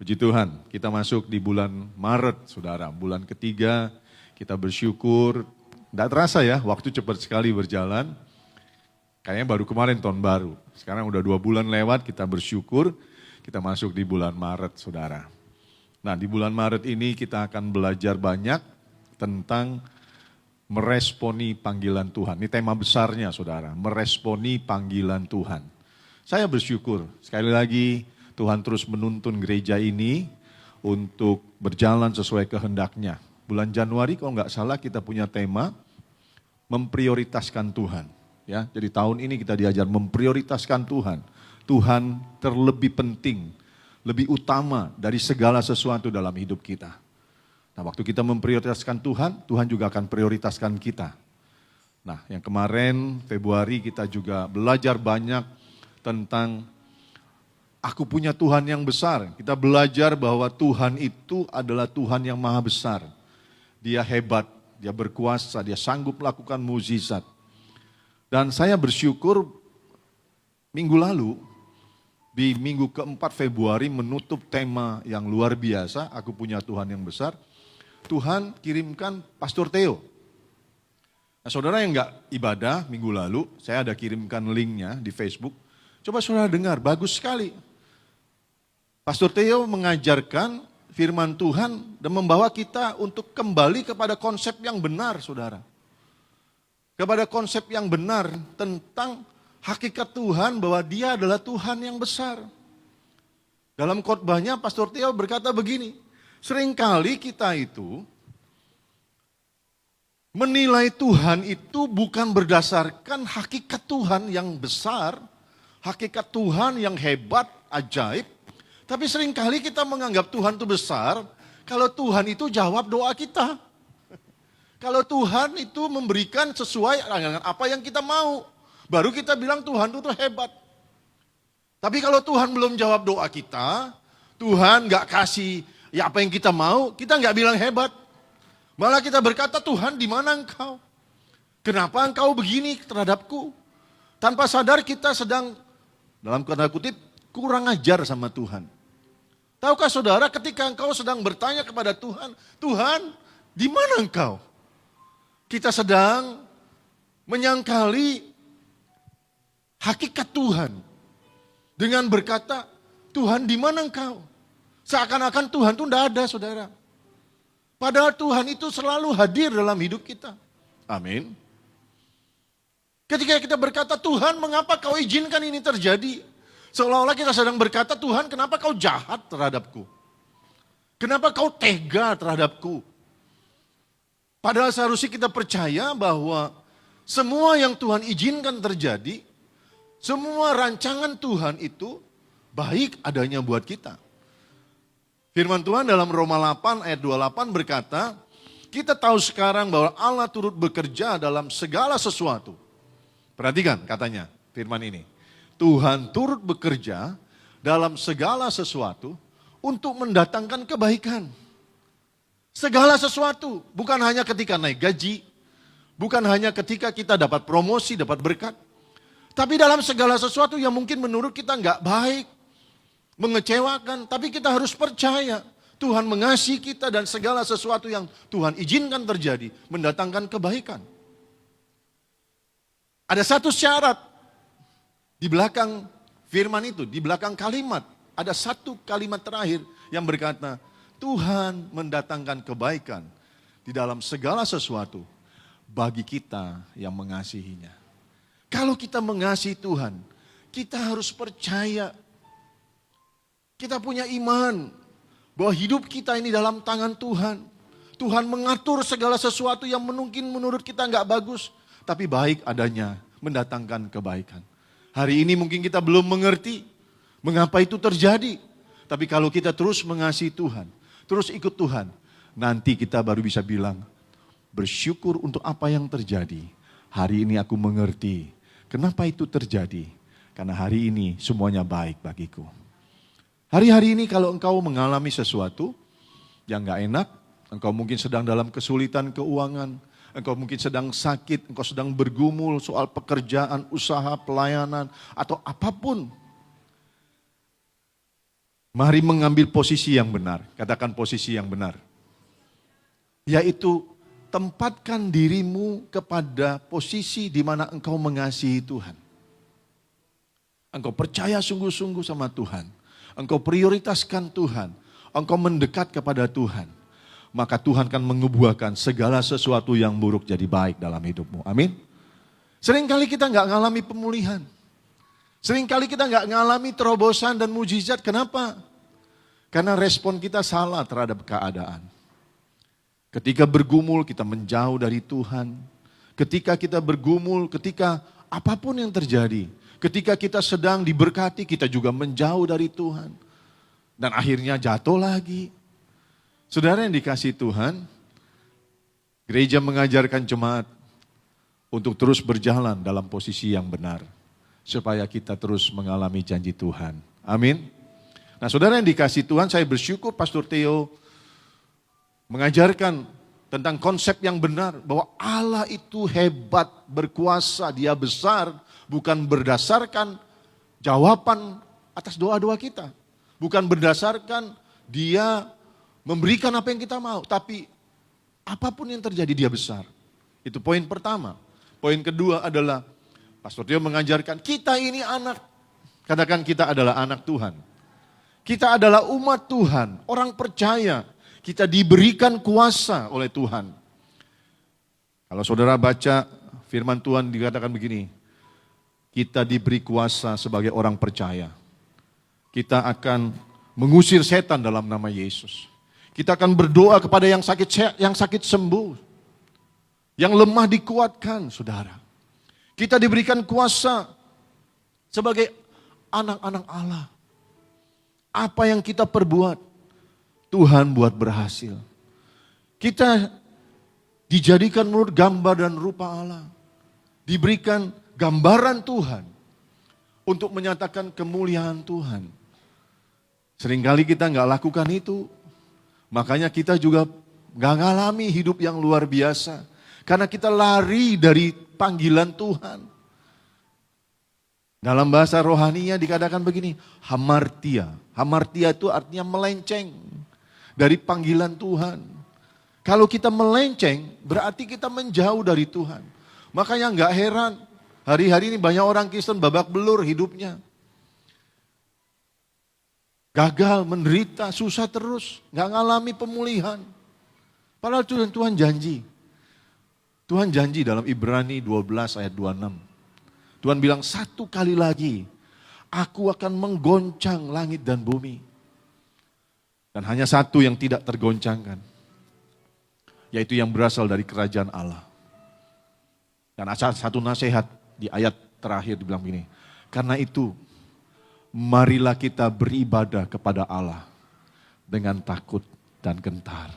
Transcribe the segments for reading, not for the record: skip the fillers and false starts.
Puji Tuhan, kita masuk di bulan Maret, saudara. Bulan ketiga, kita bersyukur. Tidak terasa ya, waktu cepat sekali berjalan. Kayaknya baru kemarin tahun baru. Sekarang udah 2 bulan lewat, kita bersyukur. Kita masuk di bulan Maret, saudara. Nah, di bulan Maret ini kita akan belajar banyak tentang meresponi panggilan Tuhan. Ini tema besarnya, saudara. Meresponi panggilan Tuhan. Saya bersyukur, sekali lagi, Tuhan terus menuntun gereja ini untuk berjalan sesuai kehendaknya. Bulan Januari kalau nggak salah kita punya tema memprioritaskan Tuhan. Ya, jadi tahun ini kita diajar memprioritaskan Tuhan. Tuhan terlebih penting, lebih utama dari segala sesuatu dalam hidup kita. Nah, waktu kita memprioritaskan Tuhan, Tuhan juga akan prioritaskan kita. Nah, yang kemarin Februari kita juga belajar banyak tentang aku punya Tuhan yang besar. Kita belajar bahwa Tuhan itu adalah Tuhan yang maha besar. Dia hebat, dia berkuasa, dia sanggup melakukan mukjizat. Dan saya bersyukur minggu lalu, di minggu keempat Februari menutup tema yang luar biasa, aku punya Tuhan yang besar. Tuhan kirimkan Pastor Theo. Nah, saudara yang enggak ibadah minggu lalu, saya ada kirimkan linknya di Facebook. Coba saudara dengar, bagus sekali. Pastor Theo mengajarkan firman Tuhan dan membawa kita untuk kembali kepada konsep yang benar, saudara. Kepada konsep yang benar tentang hakikat Tuhan bahwa Dia adalah Tuhan yang besar. Dalam khotbahnya Pastor Theo berkata begini, seringkali kita itu menilai Tuhan itu bukan berdasarkan hakikat Tuhan yang besar, hakikat Tuhan yang hebat, ajaib, tapi seringkali kita menganggap Tuhan itu besar kalau Tuhan itu jawab doa kita. Kalau Tuhan itu memberikan sesuai dengan apa yang kita mau. Baru kita bilang Tuhan itu hebat. Tapi kalau Tuhan belum jawab doa kita, Tuhan gak kasih apa yang kita mau, kita gak bilang hebat. Malah kita berkata, Tuhan di mana engkau? Kenapa engkau begini terhadapku? Tanpa sadar kita sedang, dalam tanda kutip, kurang ajar sama Tuhan. Tahukah saudara ketika engkau sedang bertanya kepada Tuhan, Tuhan, di mana engkau? Kita sedang menyangkali hakikat Tuhan dengan berkata, Tuhan di mana engkau? Seakan-akan Tuhan itu tidak ada, saudara. Padahal Tuhan itu selalu hadir dalam hidup kita. Amin. Ketika kita berkata, Tuhan mengapa kau izinkan ini terjadi? Seolah-olah kita sedang berkata, Tuhan kenapa kau jahat terhadapku? Kenapa kau tega terhadapku? Padahal seharusnya kita percaya bahwa semua yang Tuhan izinkan terjadi, semua rancangan Tuhan itu baik adanya buat kita. Firman Tuhan dalam Roma 8 ayat 28 berkata, kita tahu sekarang bahwa Allah turut bekerja dalam segala sesuatu. Perhatikan katanya firman ini. Tuhan turut bekerja dalam segala sesuatu untuk mendatangkan kebaikan. Segala sesuatu, bukan hanya ketika naik gaji, bukan hanya ketika kita dapat promosi, dapat berkat. Tapi dalam segala sesuatu yang mungkin menurut kita nggak baik, mengecewakan, tapi kita harus percaya Tuhan mengasihi kita dan segala sesuatu yang Tuhan izinkan terjadi mendatangkan kebaikan. Ada satu syarat di belakang firman itu, di belakang kalimat, ada satu kalimat terakhir yang berkata, Tuhan mendatangkan kebaikan di dalam segala sesuatu bagi kita yang mengasihinya. Kalau kita mengasihi Tuhan, kita harus percaya, kita punya iman bahwa hidup kita ini dalam tangan Tuhan. Tuhan mengatur segala sesuatu yang mungkin menurut kita nggak bagus, tapi baik adanya mendatangkan kebaikan. Hari ini mungkin kita belum mengerti mengapa itu terjadi. Tapi kalau kita terus mengasihi Tuhan, terus ikut Tuhan, nanti kita baru bisa bilang, bersyukur untuk apa yang terjadi. Hari ini aku mengerti kenapa itu terjadi. Karena hari ini semuanya baik bagiku. Hari-hari ini kalau engkau mengalami sesuatu yang gak enak, engkau mungkin sedang dalam kesulitan keuangan, engkau mungkin sedang sakit, engkau sedang bergumul soal pekerjaan, usaha, pelayanan, atau apapun. Mari mengambil posisi yang benar, katakan posisi yang benar. Yaitu tempatkan dirimu kepada posisi di mana engkau mengasihi Tuhan. Engkau percaya sungguh-sungguh sama Tuhan. Engkau prioritaskan Tuhan. Engkau mendekat kepada Tuhan. Maka Tuhan akan mengebuahkan segala sesuatu yang buruk jadi baik dalam hidupmu. Amin. Seringkali kita nggak ngalami pemulihan. Seringkali kita nggak ngalami terobosan dan mujizat. Kenapa? Karena respon kita salah terhadap keadaan. Ketika bergumul kita menjauh dari Tuhan. Ketika kita bergumul, ketika apapun yang terjadi. Ketika kita sedang diberkati, kita juga menjauh dari Tuhan. Dan akhirnya jatuh lagi. Saudara yang dikasihi Tuhan, gereja mengajarkan jemaat untuk terus berjalan dalam posisi yang benar. Supaya kita terus mengalami janji Tuhan. Amin. Nah saudara yang dikasihi Tuhan, saya bersyukur Pastor Theo mengajarkan tentang konsep yang benar. Bahwa Allah itu hebat, berkuasa, dia besar. Bukan berdasarkan jawaban atas doa-doa kita. Bukan berdasarkan dia memberikan apa yang kita mau. Tapi apapun yang terjadi dia besar. Itu poin pertama. Poin kedua adalah Pastor Theo mengajarkan kita ini anak. Katakan kita adalah anak Tuhan. Kita adalah umat Tuhan. Orang percaya. Kita diberikan kuasa oleh Tuhan. Kalau saudara baca firman Tuhan dikatakan begini. Kita diberi kuasa sebagai orang percaya. Kita akan mengusir setan dalam nama Yesus. Kita akan berdoa kepada yang sakit sembuh. Yang lemah dikuatkan, saudara. Kita diberikan kuasa sebagai anak-anak Allah. Apa yang kita perbuat, Tuhan buat berhasil. Kita dijadikan menurut gambar dan rupa Allah. Diberikan gambaran Tuhan untuk menyatakan kemuliaan Tuhan. Seringkali kita nggak lakukan itu. Makanya kita juga nggak ngalami hidup yang luar biasa. Karena kita lari dari panggilan Tuhan. Dalam bahasa rohaninya dikatakan begini, hamartia. Hamartia itu artinya melenceng dari panggilan Tuhan. Kalau kita melenceng, berarti kita menjauh dari Tuhan. Makanya nggak heran, hari-hari ini banyak orang Kristen babak belur hidupnya. Gagal, menderita, susah terus, nggak ngalami pemulihan. Padahal Tuhan janji. Tuhan janji dalam Ibrani 12 ayat 26. Tuhan bilang satu kali lagi, aku akan menggoncang langit dan bumi. Dan hanya satu yang tidak tergoncangkan, yaitu yang berasal dari kerajaan Allah. Dan satu nasihat di ayat terakhir dibilang begini, karena itu marilah kita beribadah kepada Allah dengan takut dan gentar.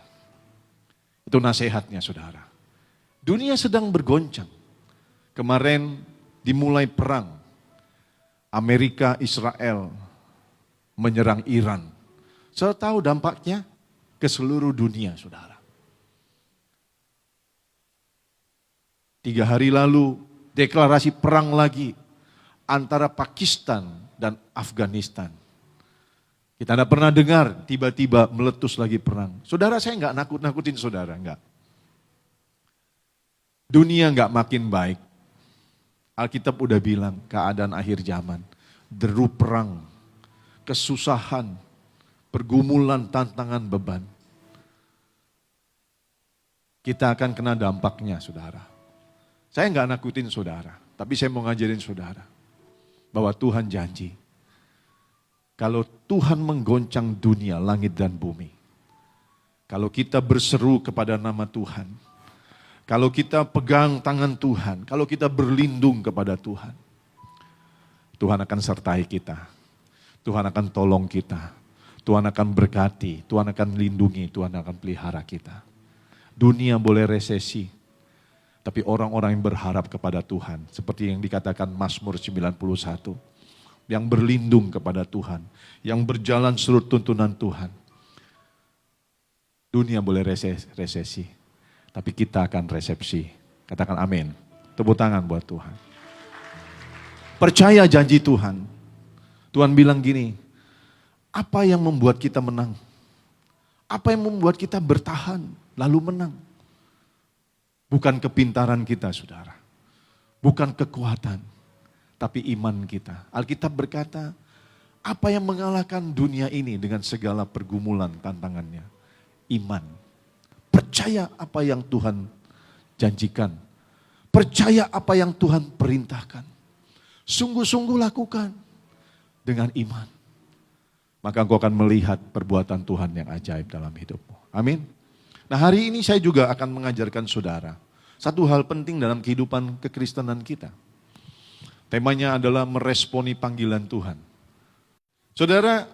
Itu nasihatnya saudara. Dunia sedang bergoncang. Kemarin dimulai perang. Amerika, Israel menyerang Iran. Saudara tahu dampaknya ke seluruh dunia saudara. 3 hari lalu deklarasi perang lagi antara Pakistan dan Afghanistan. Kita tidak pernah dengar tiba-tiba meletus lagi perang. Saudara, saya enggak nakut-nakutin saudara, enggak. Dunia enggak makin baik. Alkitab udah bilang keadaan akhir zaman. Deru perang, kesusahan, pergumulan, tantangan, beban. Kita akan kena dampaknya saudara. Saya enggak nakutin saudara, tapi saya mau ngajarin saudara. Bahwa Tuhan janji. Kalau Tuhan menggoncang dunia, langit dan bumi. Kalau kita berseru kepada nama Tuhan. Kalau kita pegang tangan Tuhan. Kalau kita berlindung kepada Tuhan. Tuhan akan sertai kita. Tuhan akan tolong kita. Tuhan akan berkati. Tuhan akan lindungi. Tuhan akan pelihara kita. Dunia boleh resesi. Tapi orang-orang yang berharap kepada Tuhan. Seperti yang dikatakan Mazmur 91. Yang berlindung kepada Tuhan. Yang berjalan seluruh tuntunan Tuhan. Dunia boleh resesi. Tapi kita akan resepsi. Katakan amin. Tepuk tangan buat Tuhan. Percaya janji Tuhan. Tuhan bilang gini. Apa yang membuat kita menang? Apa yang membuat kita bertahan lalu menang? Bukan kepintaran kita saudara. Bukan kekuatan. Tapi iman kita. Alkitab berkata, apa yang mengalahkan dunia ini dengan segala pergumulan tantangannya? Iman. Percaya apa yang Tuhan janjikan. Percaya apa yang Tuhan perintahkan. Sungguh-sungguh lakukan dengan iman. Maka engkau akan melihat perbuatan Tuhan yang ajaib dalam hidupmu. Amin. Nah, hari ini saya juga akan mengajarkan saudara satu hal penting dalam kehidupan kekristenan kita. Temanya adalah meresponi panggilan Tuhan. Saudara,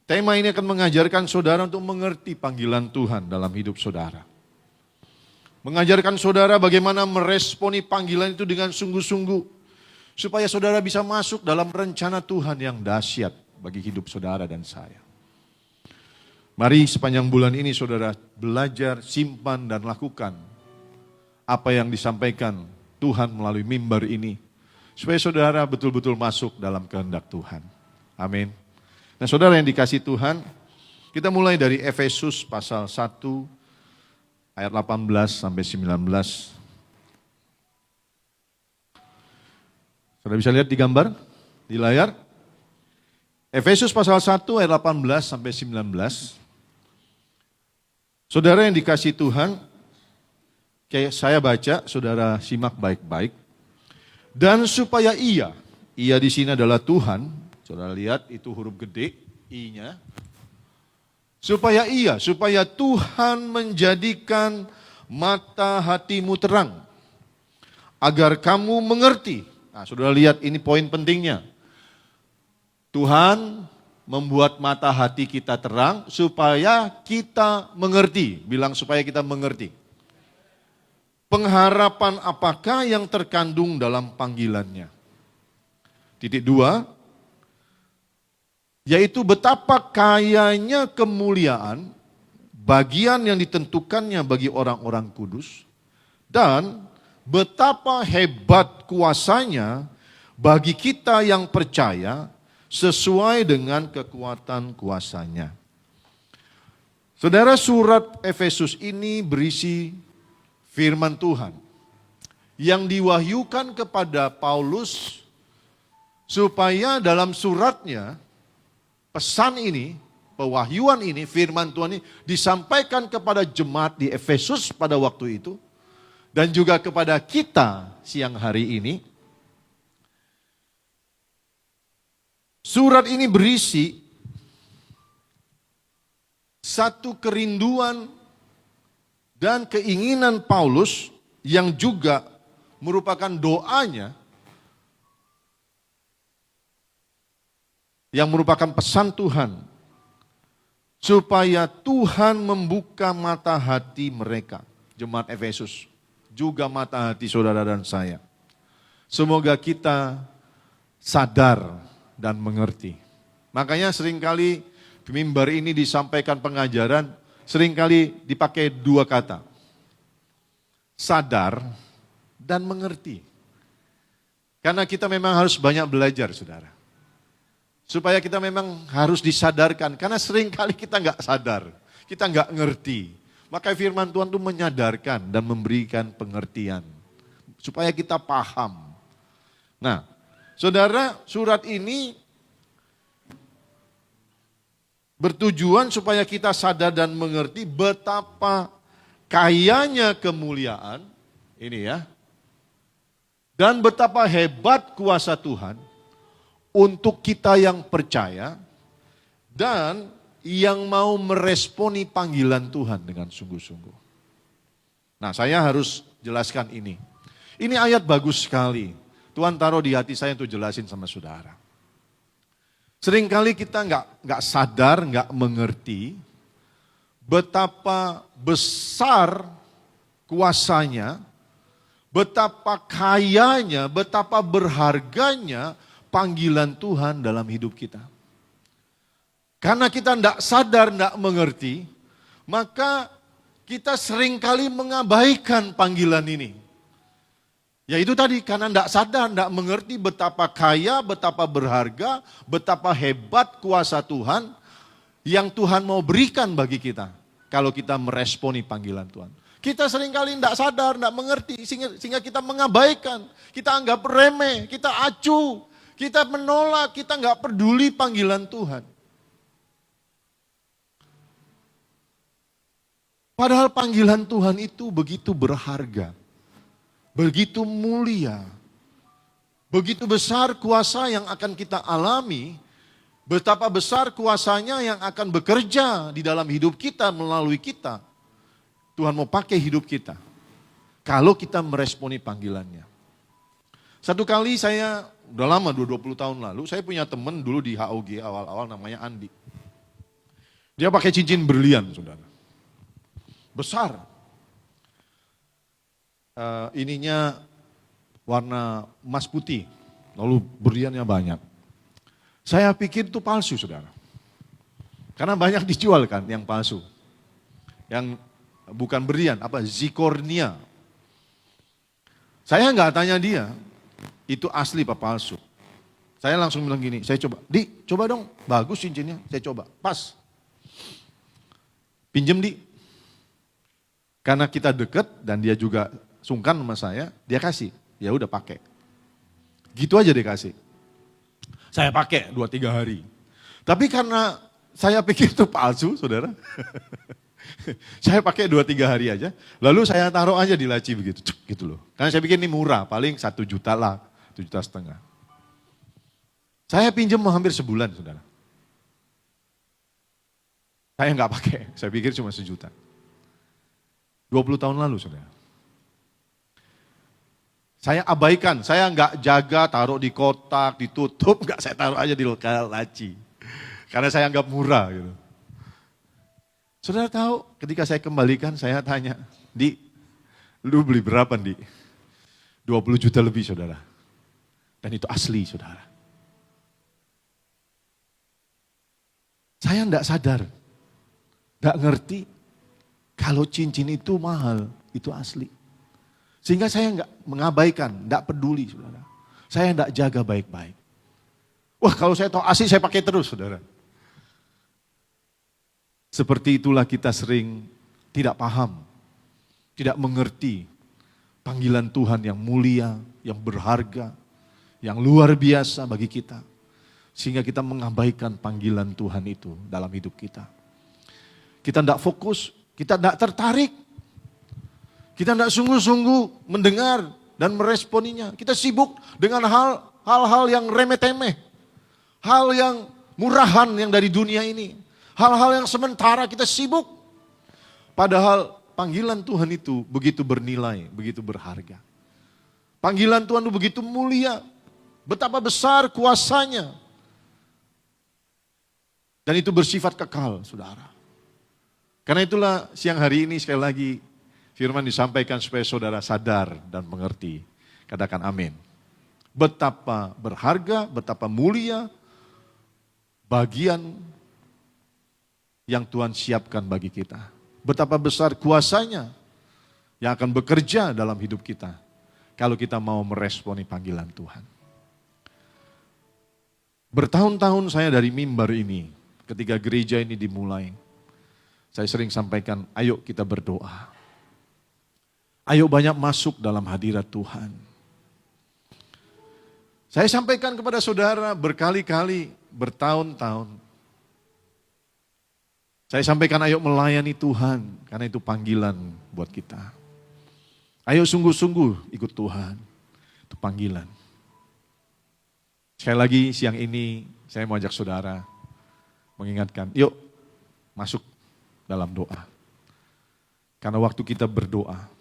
tema ini akan mengajarkan saudara untuk mengerti panggilan Tuhan dalam hidup saudara. Mengajarkan saudara bagaimana meresponi panggilan itu dengan sungguh-sungguh. Supaya saudara bisa masuk dalam rencana Tuhan yang dahsyat bagi hidup saudara dan saya. Mari sepanjang bulan ini saudara belajar, simpan dan lakukan apa yang disampaikan Tuhan melalui mimbar ini. Supaya saudara betul-betul masuk dalam kehendak Tuhan. Amin. Nah saudara yang dikasih Tuhan, kita mulai dari Efesus pasal 1 ayat 18 sampai 19. Saudara bisa lihat di gambar, di layar. Efesus pasal 1 ayat 18 sampai 19. Saudara yang dikasih Tuhan, kayak saya baca, saudara simak baik-baik. Dan supaya ia di sini adalah Tuhan. Saudara lihat itu huruf gede, I-nya. Supaya Tuhan menjadikan mata hatimu terang. Agar kamu mengerti. Nah, saudara lihat ini poin pentingnya. Tuhan membuat mata hati kita terang supaya kita mengerti. Bilang supaya kita mengerti. Pengharapan apakah yang terkandung dalam panggilannya. Titik 2. Yaitu betapa kayanya kemuliaan, bagian yang ditentukannya bagi orang-orang kudus, Dan betapa hebat kuasanya bagi kita yang percaya sesuai dengan kekuatan kuasanya. Saudara, surat Efesus ini berisi firman Tuhan yang diwahyukan kepada Paulus supaya dalam suratnya pesan ini, pewahyuan ini, firman Tuhan ini disampaikan kepada jemaat di Efesus pada waktu itu dan juga kepada kita siang hari ini. Surat ini berisi satu kerinduan dan keinginan Paulus yang juga merupakan doanya, yang merupakan pesan Tuhan, supaya Tuhan membuka mata hati mereka, jemaat Efesus, juga mata hati saudara dan saya. Semoga kita sadar dan mengerti. Makanya seringkali di mimbar ini disampaikan pengajaran, seringkali dipakai dua kata. Sadar dan mengerti. Karena kita memang harus banyak belajar, saudara. Supaya kita memang harus disadarkan, karena seringkali kita nggak sadar, kita nggak ngerti. Maka firman Tuhan itu menyadarkan dan memberikan pengertian. Supaya kita paham. Nah, saudara, surat ini bertujuan supaya kita sadar dan mengerti betapa kayanya kemuliaan, ini ya, dan betapa hebat kuasa Tuhan untuk kita yang percaya dan yang mau meresponi panggilan Tuhan dengan sungguh-sungguh. Nah, saya harus jelaskan ini. Ini ayat bagus sekali. Tuhan taruh di hati saya untuk jelasin sama saudara. Seringkali kita nggak sadar, nggak mengerti betapa besar kuasanya, betapa kayanya, betapa berharganya panggilan Tuhan dalam hidup kita. Karena kita nggak sadar, nggak mengerti, maka kita seringkali mengabaikan panggilan ini. Ya itu tadi, karena tidak sadar, tidak mengerti betapa kaya, betapa berharga, betapa hebat kuasa Tuhan yang Tuhan mau berikan bagi kita. Kalau kita meresponi panggilan Tuhan. Kita seringkali tidak sadar, tidak mengerti, sehingga kita mengabaikan. Kita anggap remeh, kita acuh, kita menolak, kita nggak peduli panggilan Tuhan. Padahal panggilan Tuhan itu begitu berharga. Begitu mulia, begitu besar kuasa yang akan kita alami, betapa besar kuasanya yang akan bekerja di dalam hidup kita melalui kita. Tuhan mau pakai hidup kita, kalau kita meresponi panggilannya. Satu kali saya, udah lama, 20 tahun lalu, saya punya teman dulu di HOG awal-awal namanya Andi. Dia pakai cincin berlian, saudara. Besar. Ininya warna emas putih, lalu berliannya banyak. Saya pikir itu palsu, saudara. Karena banyak dijual kan yang palsu. Yang bukan berlian, apa zirconia. Saya nggak tanya dia, itu asli apa palsu. Saya langsung bilang gini, saya coba, coba dong, bagus cincinnya, saya coba, pas. Pinjem Di. Karena kita deket dan dia juga sungkan sama saya, dia kasih. Ya udah pakai. Gitu aja dia kasih. Saya pakai 2-3 hari. Tapi karena saya pikir itu palsu, saudara. Saya pakai 2-3 hari aja. Lalu saya taruh aja di laci begitu. Gitu loh. Karena saya pikir ini murah, paling 1 juta lah. 1,5 juta. Saya pinjam hampir sebulan, saudara. Saya nggak pakai, saya pikir cuma 1 juta. 20 tahun lalu, saudara. Saya abaikan, saya nggak jaga, taruh di kotak, ditutup, nggak, saya taruh aja di laci. Karena saya anggap murah gitu. Saudara tahu, ketika saya kembalikan, saya tanya, Di, lu beli berapa, Di? 20 juta lebih, saudara. Dan itu asli, saudara. Saya enggak sadar, enggak ngerti kalau cincin itu mahal, itu asli. Sehingga saya nggak mengabaikan, nggak peduli saudara. Saya nggak jaga baik-baik. Wah kalau saya tahu ASI saya pakai terus saudara. Seperti itulah kita sering tidak paham, tidak mengerti panggilan Tuhan yang mulia, yang berharga, yang luar biasa bagi kita. Sehingga kita mengabaikan panggilan Tuhan itu dalam hidup kita. Kita tidak fokus, kita tidak tertarik. Kita tidak sungguh-sungguh mendengar dan meresponinya. Kita sibuk dengan hal-hal yang remeh-temeh. Hal yang murahan yang dari dunia ini. Hal-hal yang sementara kita sibuk. Padahal panggilan Tuhan itu begitu bernilai, begitu berharga. Panggilan Tuhan itu begitu mulia. Betapa besar kuasanya. Dan itu bersifat kekal, saudara. Karena itulah siang hari ini sekali lagi firman disampaikan supaya saudara sadar dan mengerti. Katakan amin. Betapa berharga, betapa mulia bagian yang Tuhan siapkan bagi kita. Betapa besar kuasanya yang akan bekerja dalam hidup kita. Kalau kita mau meresponi panggilan Tuhan. Bertahun-tahun saya dari mimbar ini, ketika gereja ini dimulai, saya sering sampaikan, ayo kita berdoa. Ayo banyak masuk dalam hadirat Tuhan. Saya sampaikan kepada saudara berkali-kali, bertahun-tahun. Saya sampaikan ayo melayani Tuhan, karena itu panggilan buat kita. Ayo sungguh-sungguh ikut Tuhan, itu panggilan. Sekali lagi siang ini saya mau ajak saudara mengingatkan, yuk masuk dalam doa. Karena waktu kita berdoa,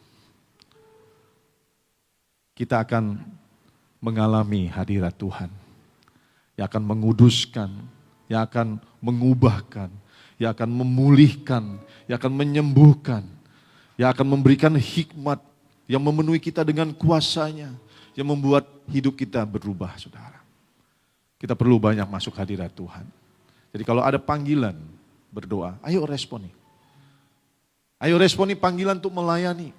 kita akan mengalami hadirat Tuhan. Yang akan menguduskan, yang akan mengubahkan, yang akan memulihkan, yang akan menyembuhkan, yang akan memberikan hikmat, yang memenuhi kita dengan kuasanya, yang membuat hidup kita berubah, saudara. Kita perlu banyak masuk hadirat Tuhan. Jadi kalau ada panggilan berdoa, ayo responi. Ayo responi panggilan untuk melayani.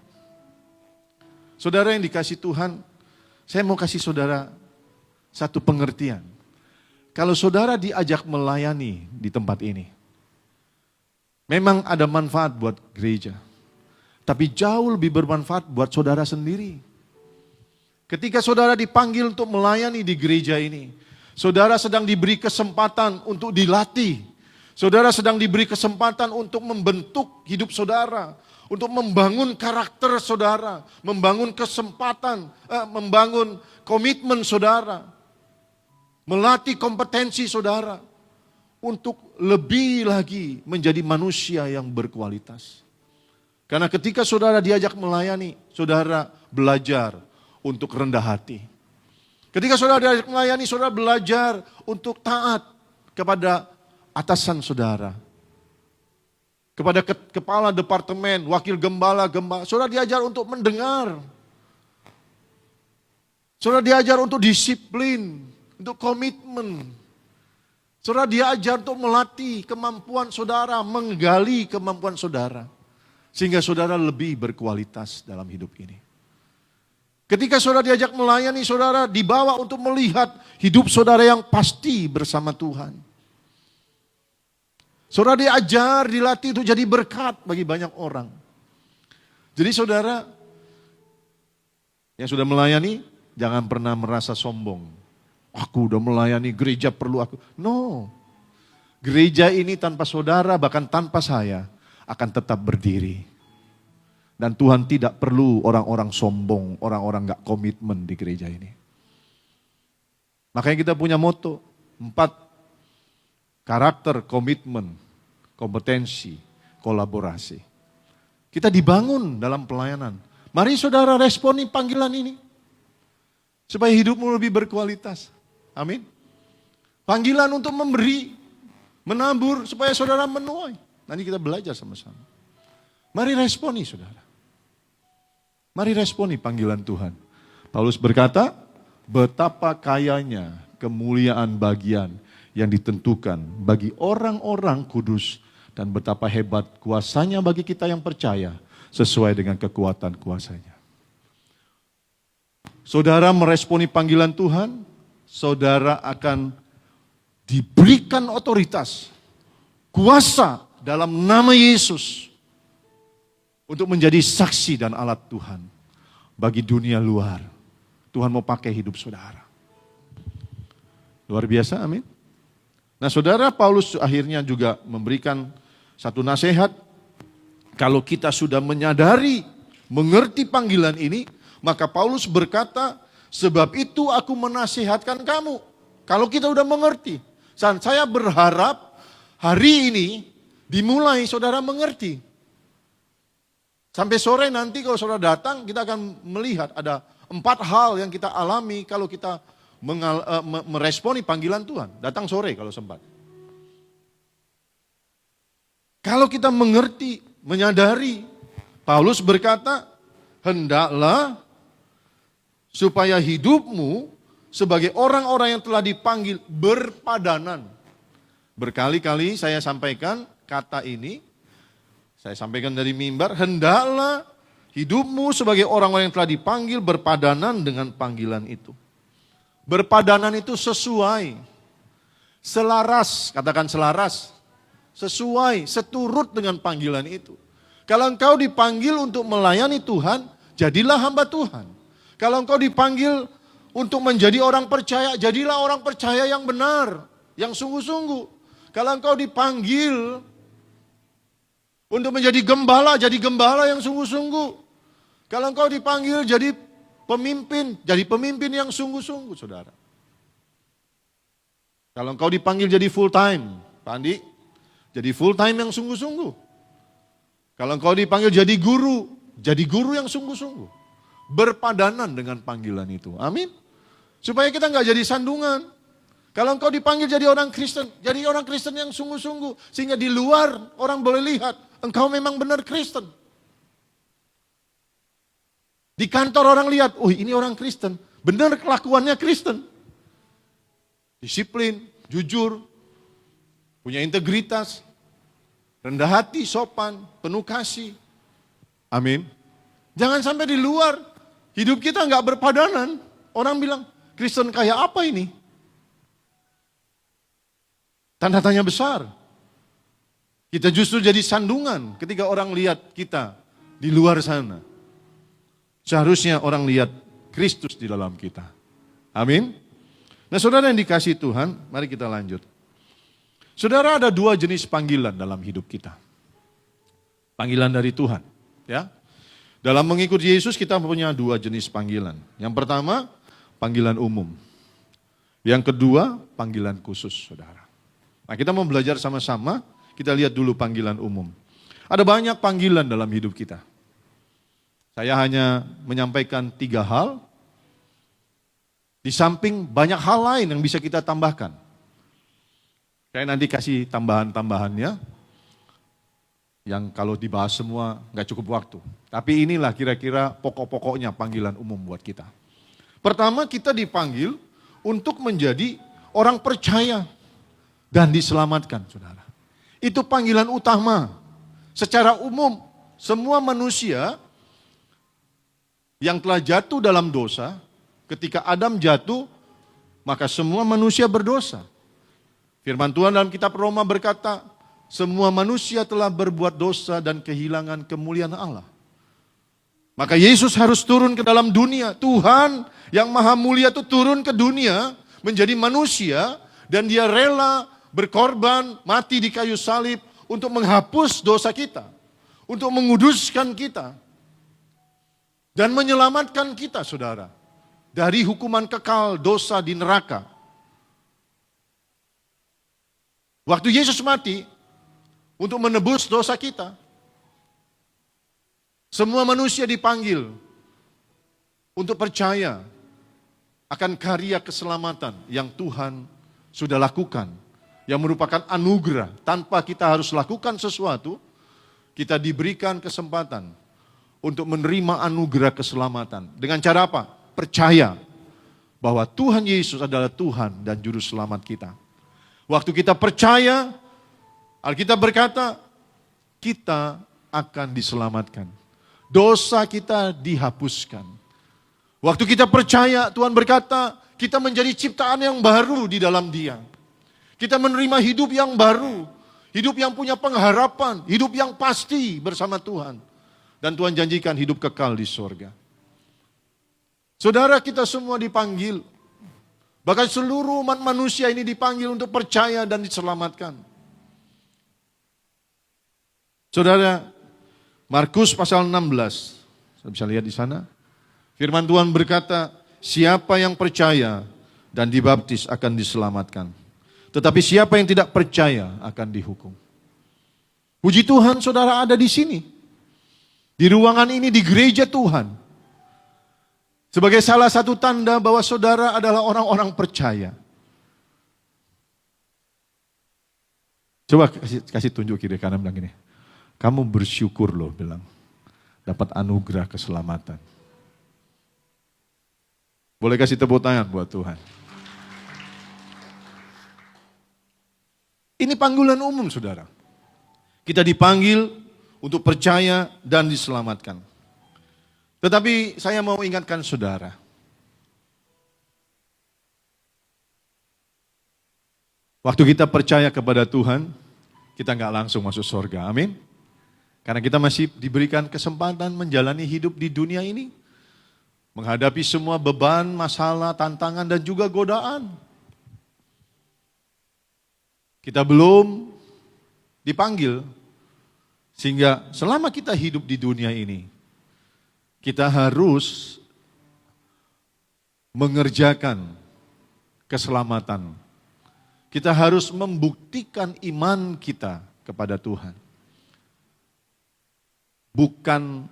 Saudara yang dikasih Tuhan, saya mau kasih saudara satu pengertian. Kalau saudara diajak melayani di tempat ini, memang ada manfaat buat gereja. Tapi jauh lebih bermanfaat buat saudara sendiri. Ketika saudara dipanggil untuk melayani di gereja ini, saudara sedang diberi kesempatan untuk dilatih. Saudara sedang diberi kesempatan untuk membentuk hidup saudara. Untuk membangun karakter saudara. Membangun kesempatan, membangun komitmen saudara. Melatih kompetensi saudara. Untuk lebih lagi menjadi manusia yang berkualitas. Karena ketika saudara diajak melayani, saudara belajar untuk rendah hati. Ketika saudara diajak melayani, saudara belajar untuk taat kepada atasan saudara. Kepada kepala departemen, wakil gembala, saudara diajar untuk mendengar. Saudara diajar untuk disiplin, untuk komitmen. Saudara diajar untuk melatih kemampuan saudara, menggali kemampuan saudara. Sehingga saudara lebih berkualitas dalam hidup ini. Ketika saudara diajak melayani, saudara dibawa untuk melihat hidup saudara yang pasti bersama Tuhan. Saudara diajar, dilatih untuk jadi berkat bagi banyak orang. Jadi saudara yang sudah melayani, jangan pernah merasa sombong. Aku udah melayani, gereja perlu aku. No, gereja ini tanpa saudara, bahkan tanpa saya, akan tetap berdiri. Dan Tuhan tidak perlu orang-orang sombong, orang-orang gak komitmen di gereja ini. Makanya kita punya moto, 4 karakter, komitmen, kompetensi, kolaborasi. Kita dibangun dalam pelayanan. Mari saudara responi panggilan ini. Supaya hidupmu lebih berkualitas. Amin. Panggilan untuk memberi, menabur, supaya saudara menuai. Nanti kita belajar sama-sama. Mari responi saudara. Mari responi panggilan Tuhan. Paulus berkata, betapa kayanya kemuliaan bagian yang ditentukan bagi orang-orang kudus. Dan betapa hebat kuasanya bagi kita yang percaya sesuai dengan kekuatan kuasanya. saudara meresponi panggilan Tuhan, saudara akan diberikan otoritas, kuasa dalam nama Yesus untuk menjadi saksi dan alat Tuhan bagi dunia luar. Tuhan mau pakai hidup saudara. Luar biasa, amin. Nah, saudara, Paulus akhirnya juga memberikan satu nasihat. Kalau kita sudah menyadari, mengerti panggilan ini, maka Paulus berkata, sebab itu aku menasihatkan kamu. Kalau kita udah mengerti. Dan saya berharap hari ini dimulai saudara mengerti. Sampai sore nanti kalau saudara datang, kita akan melihat ada 4 hal yang kita alami kalau kita meresponi panggilan Tuhan. Datang sore kalau sempat. Kalau kita mengerti, menyadari, Paulus berkata, hendaklah supaya hidupmu sebagai orang-orang yang telah dipanggil berpadanan. Berkali-kali saya sampaikan kata ini, saya sampaikan dari mimbar, hendaklah hidupmu sebagai orang-orang yang telah dipanggil berpadanan dengan panggilan itu. Berpadanan itu sesuai, selaras, katakan selaras, sesuai, seturut dengan panggilan itu. Kalau engkau dipanggil untuk melayani Tuhan, jadilah hamba Tuhan. Kalau engkau dipanggil untuk menjadi orang percaya, jadilah orang percaya yang benar, yang sungguh-sungguh. Kalau engkau dipanggil untuk menjadi gembala, jadi gembala yang sungguh-sungguh. Kalau engkau dipanggil jadi pemimpin yang sungguh-sungguh, saudara. Kalau engkau dipanggil jadi full time, Pak Andi, jadi full time yang sungguh-sungguh. Kalau engkau dipanggil jadi guru yang sungguh-sungguh. Berpadanan dengan panggilan itu, amin. Supaya kita nggak jadi sandungan. Kalau engkau dipanggil jadi orang Kristen yang sungguh-sungguh. Sehingga di luar orang boleh lihat, engkau memang benar Kristen. Di kantor orang lihat, oh ini orang Kristen, benar kelakuannya Kristen. Disiplin, jujur, punya integritas, rendah hati, sopan, penuh kasih. Amin. Jangan sampai di luar, hidup kita nggak berpadanan. Orang bilang, Kristen kayak apa ini? Tanda tanya besar. Kita justru jadi sandungan ketika orang lihat kita di luar sana. Seharusnya orang lihat Kristus di dalam kita. Amin. Nah, saudara yang dikasihi Tuhan, mari kita lanjut. Saudara, ada 2 jenis panggilan dalam hidup kita. Panggilan dari Tuhan, ya. Dalam mengikuti Yesus kita punya 2 jenis panggilan. Yang pertama, panggilan umum. Yang kedua, panggilan khusus, saudara. Nah, kita mau belajar sama-sama, kita lihat dulu panggilan umum. Ada banyak panggilan dalam hidup kita. Saya hanya menyampaikan 3 hal, di samping banyak hal lain yang bisa kita tambahkan. Saya nanti kasih tambahan-tambahannya, yang kalau dibahas semua nggak cukup waktu. Tapi inilah kira-kira pokok-pokoknya panggilan umum buat kita. Pertama, kita dipanggil untuk menjadi orang percaya dan diselamatkan, saudara. Itu panggilan utama. Secara umum, semua manusia yang telah jatuh dalam dosa, ketika Adam jatuh, maka semua manusia berdosa. Firman Tuhan dalam kitab Roma berkata, semua manusia telah berbuat dosa dan kehilangan kemuliaan Allah. Maka Yesus harus turun ke dalam dunia. Tuhan yang maha mulia itu turun ke dunia, menjadi manusia, dan dia rela berkorban, mati di kayu salib, untuk menghapus dosa kita, untuk menguduskan kita, dan menyelamatkan kita, saudara, dari hukuman kekal dosa di neraka. Waktu Yesus mati untuk menebus dosa kita, semua manusia dipanggil untuk percaya akan karya keselamatan yang Tuhan sudah lakukan, yang merupakan anugerah. Tanpa kita harus lakukan sesuatu, kita diberikan kesempatan untuk menerima anugerah keselamatan. Dengan cara apa? Percaya bahwa Tuhan Yesus adalah Tuhan dan Juru Selamat kita. Waktu kita percaya, Alkitab berkata, kita akan diselamatkan. Dosa kita dihapuskan. Waktu kita percaya, Tuhan berkata, kita menjadi ciptaan yang baru di dalam Dia. Kita menerima hidup yang baru, hidup yang punya pengharapan, hidup yang pasti bersama Tuhan. Dan Tuhan janjikan hidup kekal di surga. Saudara, kita semua dipanggil. Bahkan seluruh umat manusia ini dipanggil untuk percaya dan diselamatkan. Saudara, Markus pasal 16, saya bisa lihat di sana. Firman Tuhan berkata, siapa yang percaya dan dibaptis akan diselamatkan. Tetapi siapa yang tidak percaya akan dihukum. Puji Tuhan, saudara ada di sini. Di ruangan ini, di gereja Tuhan. Sebagai salah satu tanda bahwa saudara adalah orang-orang percaya. Coba kasih tunjuk kiri kanan bilang gini. Kamu bersyukur loh bilang. Dapat anugerah keselamatan. Boleh kasih tepuk tangan buat Tuhan. Ini panggilan umum saudara. Kita dipanggil untuk percaya dan diselamatkan. Tetapi saya mau ingatkan saudara. Waktu kita percaya kepada Tuhan, kita nggak langsung masuk surga. Amin. Karena kita masih diberikan kesempatan menjalani hidup di dunia ini. Menghadapi semua beban, masalah, tantangan, dan juga godaan. Kita belum dipanggil, sehingga selama kita hidup di dunia ini, kita harus mengerjakan keselamatan. Kita harus membuktikan iman kita kepada Tuhan. Bukan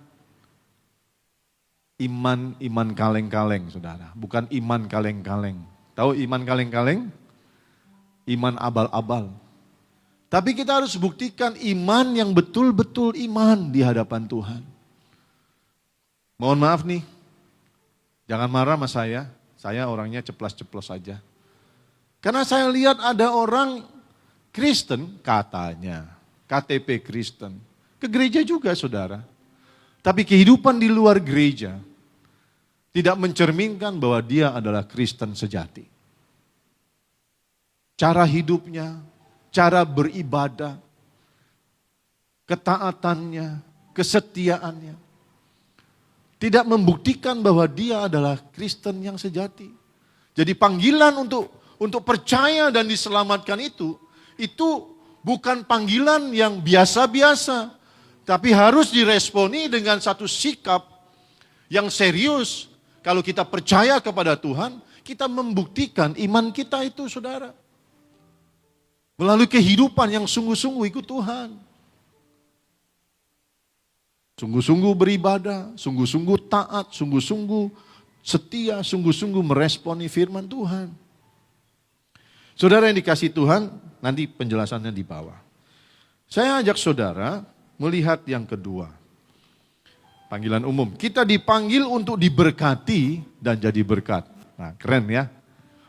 iman kaleng-kaleng, saudara. Bukan iman kaleng-kaleng. Tahu iman kaleng-kaleng? Iman abal-abal. Tapi kita harus buktikan iman yang betul-betul iman di hadapan Tuhan. Mohon maaf nih, jangan marah sama saya orangnya ceplas-ceplos saja. Karena saya lihat ada orang Kristen, katanya, KTP Kristen, ke gereja juga saudara. Tapi kehidupan di luar gereja tidak mencerminkan bahwa dia adalah Kristen sejati. Cara hidupnya, cara beribadah, ketaatannya, kesetiaannya, tidak membuktikan bahwa dia adalah Kristen yang sejati. Jadi panggilan untuk percaya dan diselamatkan itu bukan panggilan yang biasa-biasa, tapi harus diresponi dengan satu sikap yang serius. Kalau kita percaya kepada Tuhan, kita membuktikan iman kita itu saudara. Melalui kehidupan yang sungguh-sungguh ikut Tuhan. Sungguh-sungguh beribadah, sungguh-sungguh taat, sungguh-sungguh setia, sungguh-sungguh meresponi firman Tuhan. Saudara yang dikasih Tuhan, nanti penjelasannya di bawah. Saya ajak saudara melihat yang kedua. Panggilan umum. Kita dipanggil untuk diberkati dan jadi berkat. Nah, keren ya.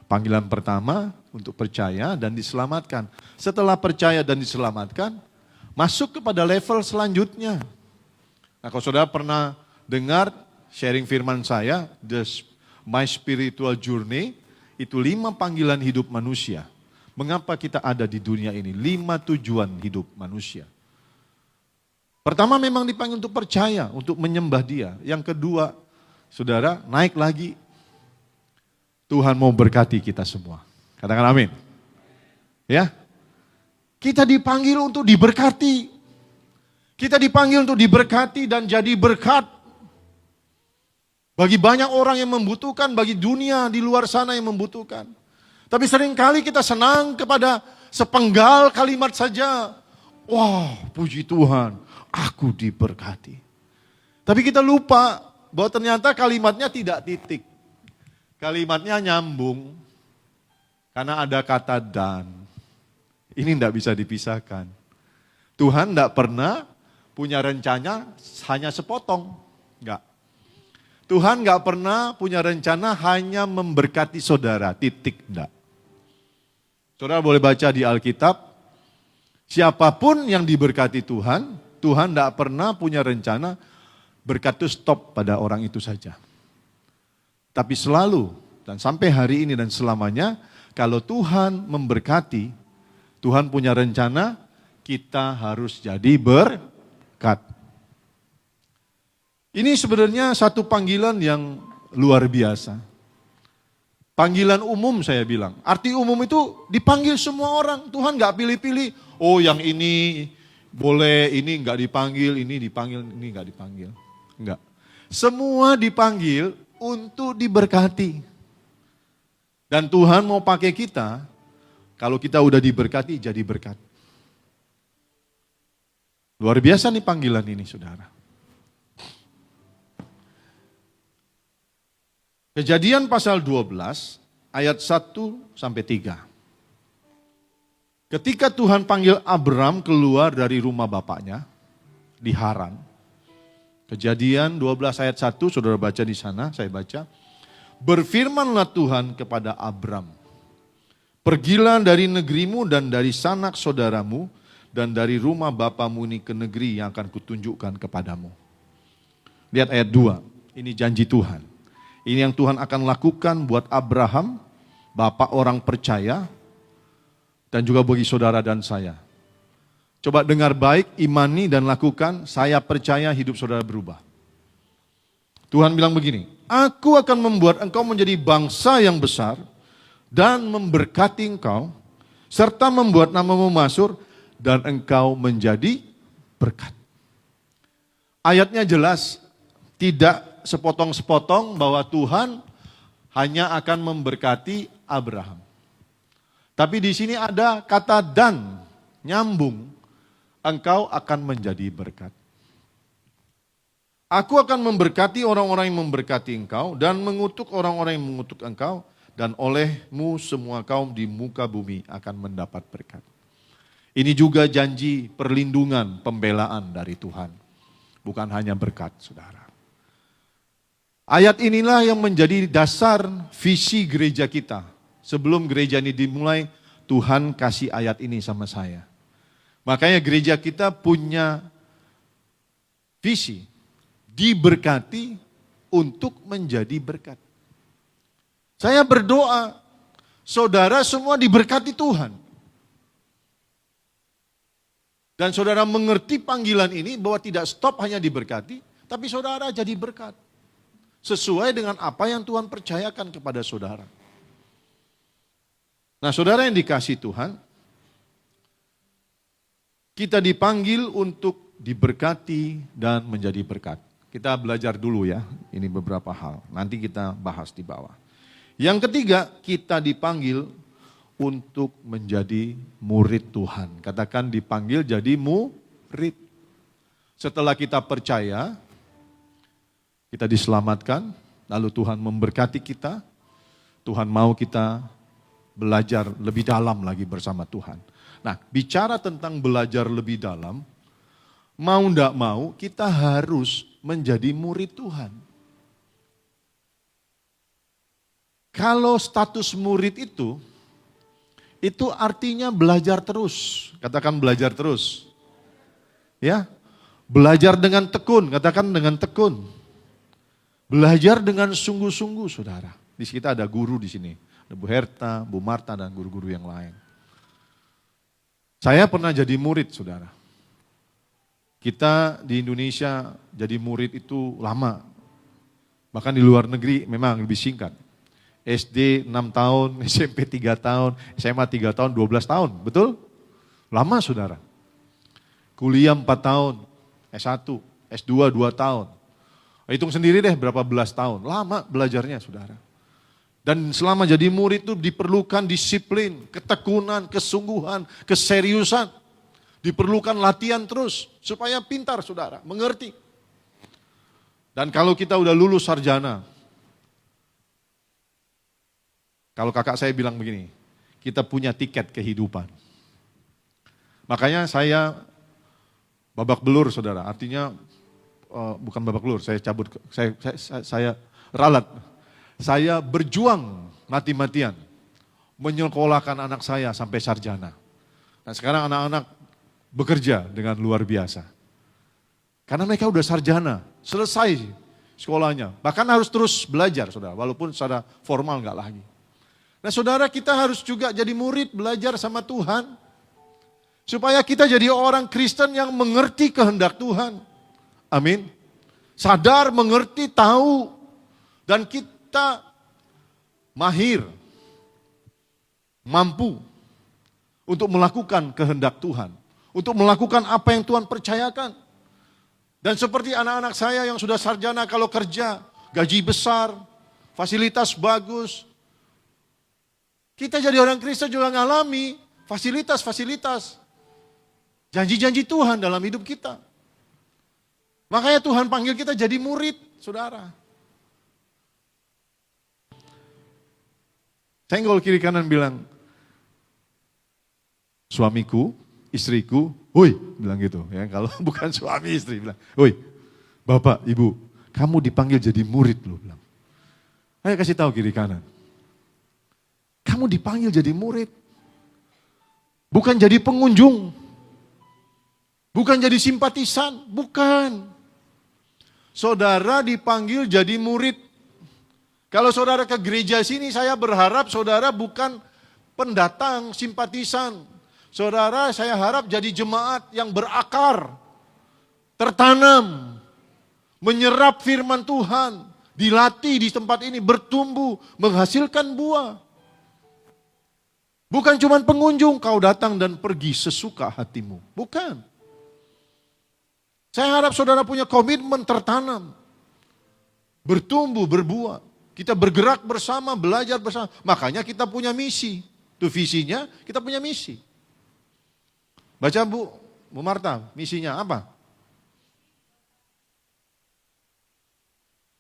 Panggilan pertama untuk percaya dan diselamatkan. Setelah percaya dan diselamatkan, masuk kepada level selanjutnya. Nah, kalau saudara pernah dengar sharing firman saya, My Spiritual Journey, itu 5 panggilan hidup manusia. Mengapa kita ada di dunia ini? 5 tujuan hidup manusia. Pertama memang dipanggil untuk percaya, untuk menyembah Dia. Yang kedua, saudara, naik lagi. Tuhan mau berkati kita semua. Katakan amin. Ya. Kita dipanggil untuk diberkati. Kita dipanggil untuk diberkati dan jadi berkat. Bagi banyak orang yang membutuhkan, bagi dunia di luar sana yang membutuhkan. Tapi seringkali kita senang kepada sepenggal kalimat saja. Wah, puji Tuhan, aku diberkati. Tapi kita lupa bahwa ternyata kalimatnya tidak titik. Kalimatnya nyambung. Karena ada kata dan. Ini tidak bisa dipisahkan. Tuhan tidak pernah punya rencana hanya sepotong. Enggak. Tuhan enggak pernah punya rencana hanya memberkati saudara. Titik, enggak. Saudara boleh baca di Alkitab. Siapapun yang diberkati Tuhan, Tuhan enggak pernah punya rencana berkat itu stop pada orang itu saja. Tapi selalu dan sampai hari ini dan selamanya, kalau Tuhan memberkati, Tuhan punya rencana, kita harus jadi berkat. Ini sebenarnya satu panggilan yang luar biasa. Panggilan umum saya bilang. Arti umum itu dipanggil semua orang. Tuhan gak pilih-pilih. Oh yang ini boleh, ini gak dipanggil, ini dipanggil, ini gak dipanggil. Enggak. Semua dipanggil untuk diberkati. Dan Tuhan mau pakai kita, kalau kita udah diberkati, jadi berkat. Luar biasa nih panggilan ini, saudara. Kejadian pasal 12 ayat 1 sampai 3. Ketika Tuhan panggil Abram keluar dari rumah bapaknya di Haran. Kejadian 12 ayat 1, saudara baca di sana, saya baca. Berfirmanlah Tuhan kepada Abram, pergilah dari negerimu dan dari sanak saudaramu dan dari rumah bapamu ini ke negeri yang akan kutunjukkan kepadamu. Lihat ayat 2, ini janji Tuhan. Ini yang Tuhan akan lakukan buat Abraham, bapak orang percaya, dan juga bagi saudara dan saya. Coba dengar baik, imani dan lakukan, saya percaya hidup saudara berubah. Tuhan bilang begini, aku akan membuat engkau menjadi bangsa yang besar, dan memberkati engkau, serta membuat namamu masyhur, dan engkau menjadi berkat. Ayatnya jelas, tidak sepotong-sepotong bahwa Tuhan hanya akan memberkati Abraham. Tapi di sini ada kata dan, nyambung. Engkau akan menjadi berkat. Aku akan memberkati orang-orang yang memberkati engkau dan mengutuk orang-orang yang mengutuk engkau dan olehmu semua kaum di muka bumi akan mendapat berkat. Ini juga janji perlindungan, pembelaan dari Tuhan. Bukan hanya berkat, saudara. Ayat inilah yang menjadi dasar visi gereja kita. Sebelum gereja ini dimulai, Tuhan kasih ayat ini sama saya. Makanya gereja kita punya visi, diberkati untuk menjadi berkat. Saya berdoa, saudara semua diberkati Tuhan. Dan saudara mengerti panggilan ini bahwa tidak stop hanya diberkati, tapi saudara jadi berkat. Sesuai dengan apa yang Tuhan percayakan kepada saudara. Nah, saudara yang dikasihi Tuhan, kita dipanggil untuk diberkati dan menjadi berkat. Kita belajar dulu ya, ini beberapa hal. Nanti kita bahas di bawah. Yang ketiga, kita dipanggil untuk menjadi murid Tuhan. Katakan dipanggil jadi murid. Setelah kita percaya, kita diselamatkan, lalu Tuhan memberkati kita. Tuhan mau kita belajar lebih dalam lagi bersama Tuhan. Nah, bicara tentang belajar lebih dalam, mau enggak mau kita harus menjadi murid Tuhan. Kalau status murid itu artinya belajar terus. Katakan belajar terus. Ya, belajar dengan tekun, katakan dengan tekun. Belajar dengan sungguh-sungguh, saudara. Di sini kita ada guru di sini. Ada Bu Herta, Bu Marta, dan guru-guru yang lain. Saya pernah jadi murid, saudara. Kita di Indonesia jadi murid itu lama. Bahkan di luar negeri memang lebih singkat. SD 6 tahun, SMP 3 tahun, SMA 3 tahun, 12 tahun. Betul? Lama, saudara. Kuliah 4 tahun, S1, S2 2 tahun. Hitung sendiri deh berapa belas tahun. Lama belajarnya, saudara. Dan selama jadi murid itu diperlukan disiplin, ketekunan, kesungguhan, keseriusan. Diperlukan latihan terus supaya pintar, saudara, mengerti. Dan kalau kita udah lulus sarjana, kalau kakak saya bilang begini, kita punya tiket kehidupan. Makanya saya babak belur, saudara. Artinya bukan babak belur, saya cabut, saya ralat. Saya berjuang mati-matian menyekolahkan anak saya sampai sarjana. Nah, sekarang anak-anak bekerja dengan luar biasa. Karena mereka udah sarjana, selesai sekolahnya. Bahkan harus terus belajar, saudara, walaupun secara formal enggak lagi. Nah saudara, kita harus juga jadi murid belajar sama Tuhan. Supaya kita jadi orang Kristen yang mengerti kehendak Tuhan. Amin. Sadar, mengerti, tahu. Dan kita mahir, mampu untuk melakukan kehendak Tuhan. Untuk melakukan apa yang Tuhan percayakan. Dan seperti anak-anak saya yang sudah sarjana, kalau kerja, gaji besar, fasilitas bagus. Kita jadi orang Kristen juga ngalami fasilitas-fasilitas. Janji-janji Tuhan dalam hidup kita. Makanya Tuhan panggil kita jadi murid, saudara. Senggol kiri kanan bilang, suamiku, istriku, woi, bilang gitu. Ya, kalau bukan suami istri, bilang, woi, bapak, ibu, kamu dipanggil jadi murid loh. Bilang. Ayo kasih tahu kiri kanan. Kamu dipanggil jadi murid. Bukan jadi pengunjung. Bukan jadi simpatisan, bukan. Saudara dipanggil jadi murid. Kalau saudara ke gereja sini, saya berharap saudara bukan pendatang, simpatisan. Saudara, saya harap jadi jemaat yang berakar, tertanam, menyerap firman Tuhan, dilatih di tempat ini, bertumbuh, menghasilkan buah. Bukan cuma pengunjung, kau datang dan pergi sesuka hatimu. Bukan. Saya harap saudara punya komitmen tertanam, bertumbuh, berbuah. Kita bergerak bersama, belajar bersama. Makanya kita punya misi. Itu visinya, kita punya misi. Baca Bu Marta, misinya apa?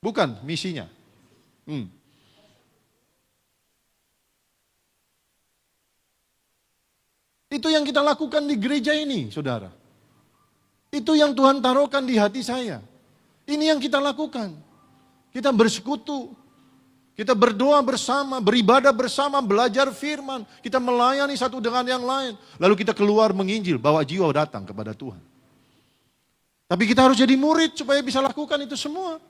Bukan misinya. Itu yang kita lakukan di gereja ini, saudara. Itu yang Tuhan taruhkan di hati saya. Ini yang kita lakukan. Kita bersekutu. Kita berdoa bersama, beribadah bersama, belajar firman. Kita melayani satu dengan yang lain. Lalu kita keluar menginjil, bawa jiwa datang kepada Tuhan. Tapi kita harus jadi murid supaya bisa lakukan itu semua.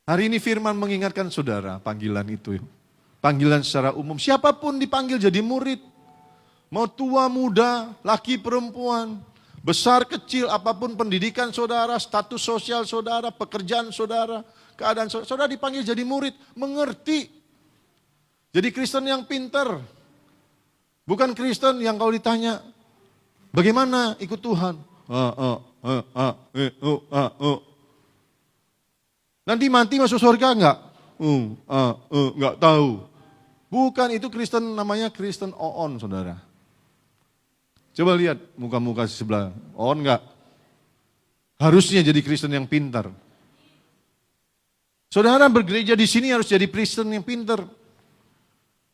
Hari ini firman mengingatkan saudara panggilan itu. Panggilan secara umum, siapapun dipanggil jadi murid. Mau tua, muda, laki, perempuan, besar, kecil, apapun pendidikan saudara, status sosial saudara, pekerjaan saudara, keadaan saudara. Saudara dipanggil jadi murid, mengerti. Jadi Kristen yang pintar. Bukan Kristen yang kalau ditanya, bagaimana ikut Tuhan? Nanti mati masuk surga enggak? Enggak tahu. Bukan, itu Kristen namanya Kristen on, saudara. Coba lihat muka-muka sebelah, on enggak? Harusnya jadi Kristen yang pintar. Saudara bergereja di sini harus jadi Kristen yang pintar.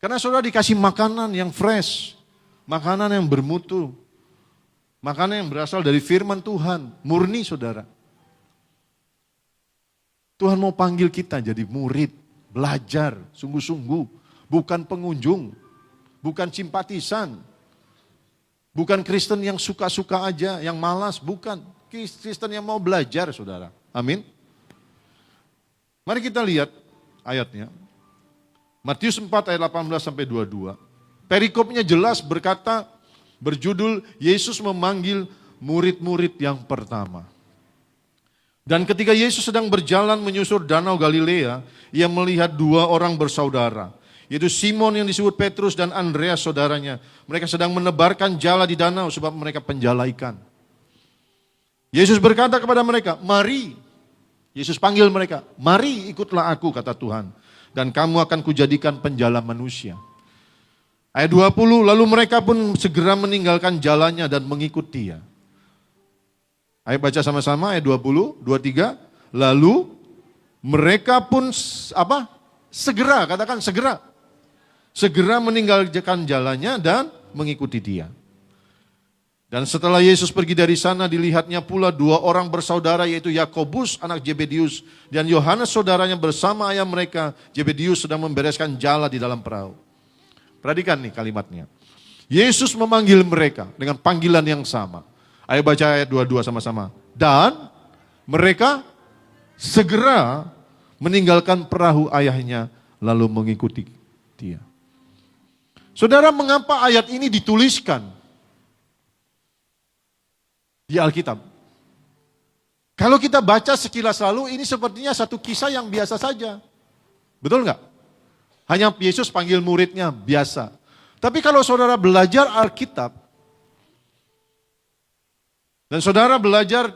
Karena saudara dikasih makanan yang fresh, makanan yang bermutu, makanan yang berasal dari firman Tuhan, murni saudara. Tuhan mau panggil kita jadi murid, belajar sungguh-sungguh, bukan pengunjung, bukan simpatisan, bukan Kristen yang suka-suka aja, yang malas, bukan. Kristen yang mau belajar, saudara. Amin. Mari kita lihat ayatnya. Matius 4 ayat 18 sampai 22. Perikopnya jelas berkata, berjudul Yesus memanggil murid-murid yang pertama. Dan ketika Yesus sedang berjalan menyusur danau Galilea, ia melihat dua orang bersaudara, yaitu Simon yang disebut Petrus dan Andreas saudaranya. Mereka sedang menebarkan jala di danau sebab mereka penjala ikan. Yesus berkata kepada mereka, mari. Yesus panggil mereka, mari ikutlah aku, kata Tuhan. Dan kamu akan kujadikan penjala manusia. Ayat 20, lalu mereka pun segera meninggalkan jalannya dan mengikut dia. Ayo baca sama-sama ayat 20, 23. Lalu mereka pun apa? Segera, katakan segera. Segera meninggalkan jalannya dan mengikuti dia. Dan setelah Yesus pergi dari sana, dilihatnya pula dua orang bersaudara, yaitu Yakobus anak Zebedius dan Yohanes saudaranya bersama ayah mereka. Zebedius sedang membereskan jala di dalam perahu. Perhatikan nih kalimatnya. Yesus memanggil mereka dengan panggilan yang sama. Ayo baca ayat 22 sama-sama. Dan mereka segera meninggalkan perahu ayahnya lalu mengikuti dia. Saudara, mengapa ayat ini dituliskan di Alkitab? Kalau kita baca sekilas lalu, ini sepertinya satu kisah yang biasa saja. Betul nggak? Hanya Yesus panggil muridnya, biasa. Tapi kalau saudara belajar Alkitab, dan saudara belajar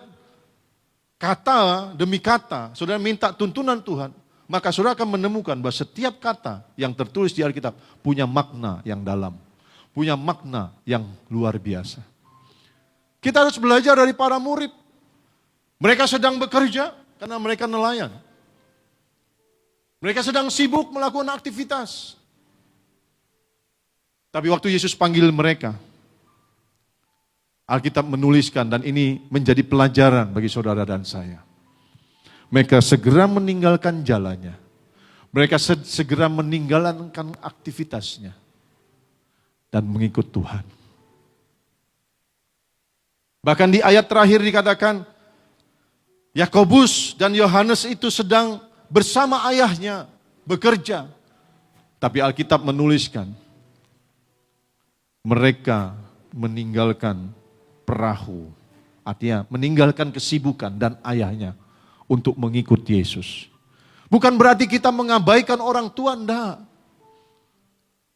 kata demi kata, saudara minta tuntunan Tuhan, maka saudara akan menemukan bahwa setiap kata yang tertulis di Alkitab punya makna yang dalam, punya makna yang luar biasa. Kita harus belajar dari para murid. Mereka sedang bekerja karena mereka nelayan. Mereka sedang sibuk melakukan aktivitas. Tapi waktu Yesus panggil mereka, Alkitab menuliskan, dan ini menjadi pelajaran bagi saudara dan saya. Mereka segera meninggalkan jalannya. Mereka segera meninggalkan aktivitasnya. Dan mengikut Tuhan. Bahkan di ayat terakhir dikatakan, Yakobus dan Yohanes itu sedang bersama ayahnya bekerja. Tapi Alkitab menuliskan, mereka meninggalkan perahu. Artinya meninggalkan kesibukan dan ayahnya untuk mengikut Yesus. Bukan berarti kita mengabaikan orang tua, enggak.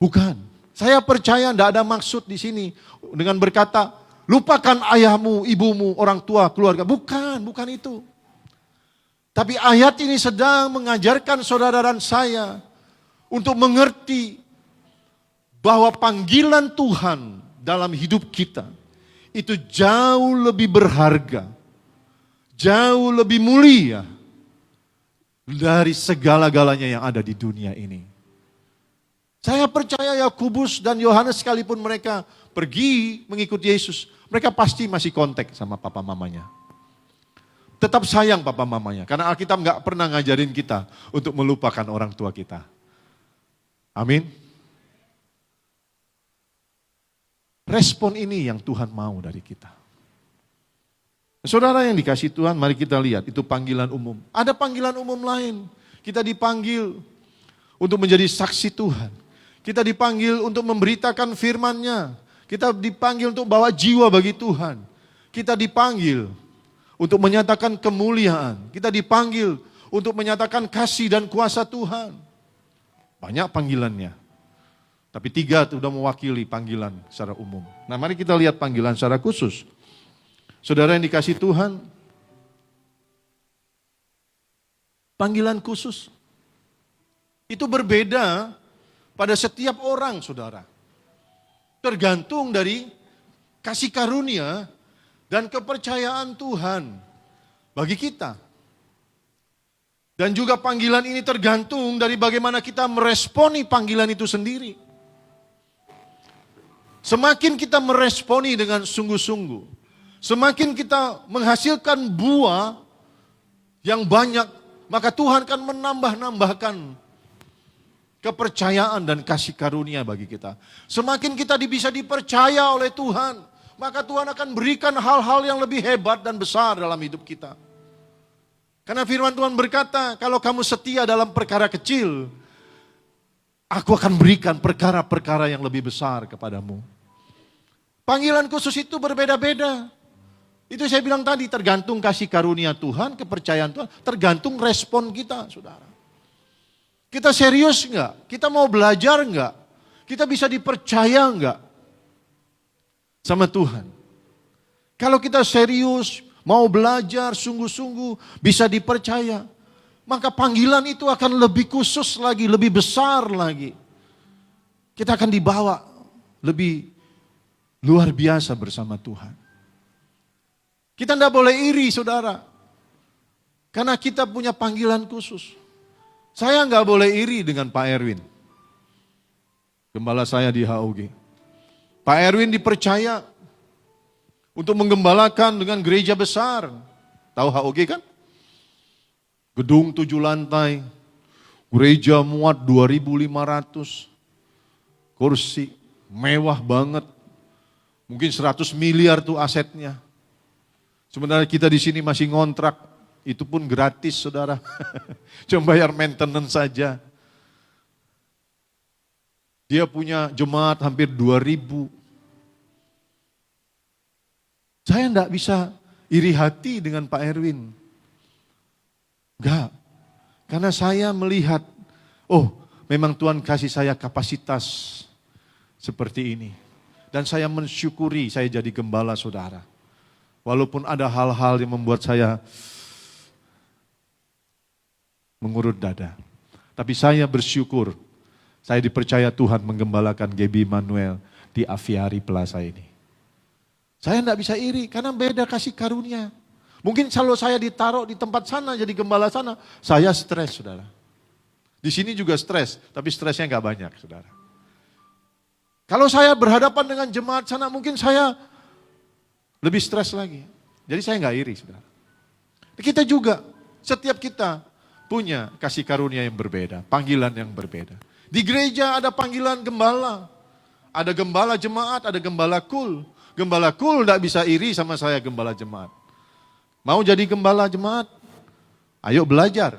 Bukan. Saya percaya enggak ada maksud di sini dengan berkata, lupakan ayahmu, ibumu, orang tua, keluarga. Bukan itu. Tapi ayat ini sedang mengajarkan saudara dan saya untuk mengerti bahwa panggilan Tuhan dalam hidup kita itu jauh lebih berharga, jauh lebih mulia dari segala-galanya yang ada di dunia ini. Saya percaya Yakobus dan Yohanes sekalipun mereka pergi mengikuti Yesus, mereka pasti masih kontak sama papa mamanya. Tetap sayang papa mamanya, karena Alkitab nggak pernah ngajarin kita untuk melupakan orang tua kita. Amin. Respon ini yang Tuhan mau dari kita. Saudara yang dikasih Tuhan, mari kita lihat, itu panggilan umum. Ada panggilan umum lain. Kita dipanggil untuk menjadi saksi Tuhan. Kita dipanggil untuk memberitakan firman-Nya. Kita dipanggil untuk bawa jiwa bagi Tuhan. Kita dipanggil untuk menyatakan kemuliaan. Kita dipanggil untuk menyatakan kasih dan kuasa Tuhan. Banyak panggilannya. Tapi 3 sudah mewakili panggilan secara umum. Nah, mari kita lihat panggilan secara khusus. Saudara yang dikasih Tuhan, panggilan khusus itu berbeda pada setiap orang, saudara. Tergantung dari kasih karunia dan kepercayaan Tuhan bagi kita. Dan juga panggilan ini tergantung dari bagaimana kita meresponi panggilan itu sendiri. Semakin kita meresponi dengan sungguh-sungguh, semakin kita menghasilkan buah yang banyak, maka Tuhan akan menambah-nambahkan kepercayaan dan kasih karunia bagi kita. Semakin kita bisa dipercaya oleh Tuhan, maka Tuhan akan berikan hal-hal yang lebih hebat dan besar dalam hidup kita. Karena firman Tuhan berkata, kalau kamu setia dalam perkara kecil, aku akan berikan perkara-perkara yang lebih besar kepadamu. Panggilan khusus itu berbeda-beda. Itu saya bilang tadi, tergantung kasih karunia Tuhan, kepercayaan Tuhan, tergantung respon kita, saudara. Kita serius enggak? Kita mau belajar enggak? Kita bisa dipercaya enggak sama Tuhan? Kalau kita serius, mau belajar sungguh-sungguh, bisa dipercaya, maka panggilan itu akan lebih khusus lagi, lebih besar lagi. Kita akan dibawa lebih luar biasa bersama Tuhan. Kita tidak boleh iri, saudara. Karena kita punya panggilan khusus. Saya nggak boleh iri dengan Pak Erwin. Gembala saya di HOG. Pak Erwin dipercaya untuk menggembalakan dengan gereja besar. Tahu HOG kan? Gedung 7 lantai. Gereja muat 2.500. Kursi. Mewah banget. Mungkin 100 miliar tuh asetnya. Sementara kita di sini masih ngontrak, itu pun gratis saudara. Cuma bayar maintenance saja. Dia punya jemaat hampir 2.000. Saya enggak bisa iri hati dengan Pak Erwin. Enggak. Karena saya melihat, oh memang Tuhan kasih saya kapasitas seperti ini. Dan saya mensyukuri saya jadi gembala saudara. Walaupun ada hal-hal yang membuat saya mengurut dada. Tapi saya bersyukur, saya dipercaya Tuhan menggembalakan Gaby Manuel di Aviary Plaza ini. Saya tidak bisa iri karena beda kasih karunia. Mungkin kalau saya ditaruh di tempat sana jadi gembala sana, saya stres saudara. Di sini juga stres, tapi stresnya nggak banyak saudara. Kalau saya berhadapan dengan jemaat sana mungkin saya lebih stres lagi. Jadi saya nggak iri saudara. Kita juga, setiap kita punya kasih karunia yang berbeda, panggilan yang berbeda. Di gereja ada panggilan gembala, ada gembala jemaat, ada gembala kul. Gembala kul tidak bisa iri sama saya gembala jemaat. Mau jadi gembala jemaat? Ayo belajar.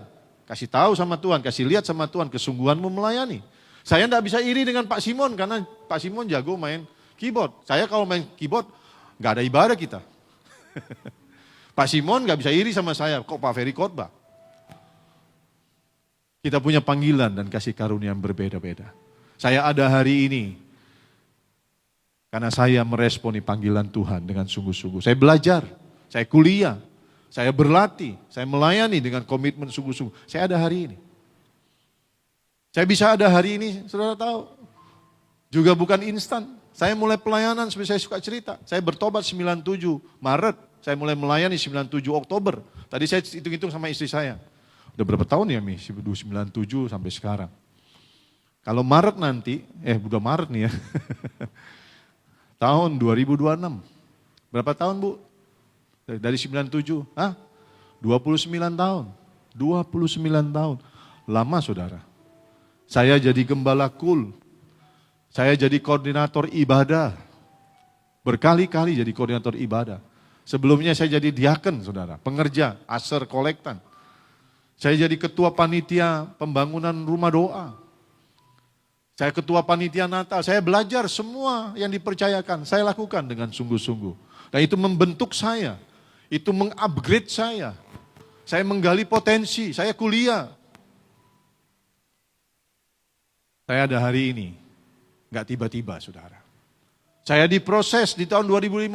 Kasih tahu sama Tuhan, kasih lihat sama Tuhan kesungguhanmu melayani. Saya tidak bisa iri dengan Pak Simon karena Pak Simon jago main keyboard. Saya kalau main keyboard nggak ada ibadah kita. Pak Simon nggak bisa iri sama saya, kok Pak Ferry khotbah. Kita punya panggilan dan kasih karunia yang berbeda-beda. Saya ada hari ini karena saya meresponi panggilan Tuhan dengan sungguh-sungguh. Saya belajar, saya kuliah, saya berlatih, saya melayani dengan komitmen sungguh-sungguh. Saya ada hari ini. Saya bisa ada hari ini, saudara tahu. Juga bukan instan. Saya mulai pelayanan seperti saya suka cerita. Saya bertobat 97 Maret. Saya mulai melayani 97 Oktober. Tadi saya hitung-hitung sama istri saya. Udah berapa tahun ya Mi? 97 sampai sekarang. Kalau Maret nanti, udah Maret nih ya. Tahun 2026. Berapa tahun Bu? Dari 97, 29 tahun. 29 tahun. Lama saudara. Saya jadi gembala kul. Saya jadi koordinator ibadah. Berkali-kali jadi koordinator ibadah. Sebelumnya saya jadi diaken saudara. Pengerja, aser, kolektan. Saya jadi ketua panitia pembangunan rumah doa. Saya ketua panitia Natal, saya belajar semua yang dipercayakan, saya lakukan dengan sungguh-sungguh. Dan itu membentuk saya, itu mengupgrade saya. Saya menggali potensi, saya kuliah. Saya ada hari ini, gak tiba-tiba saudara. Saya diproses di tahun 2015,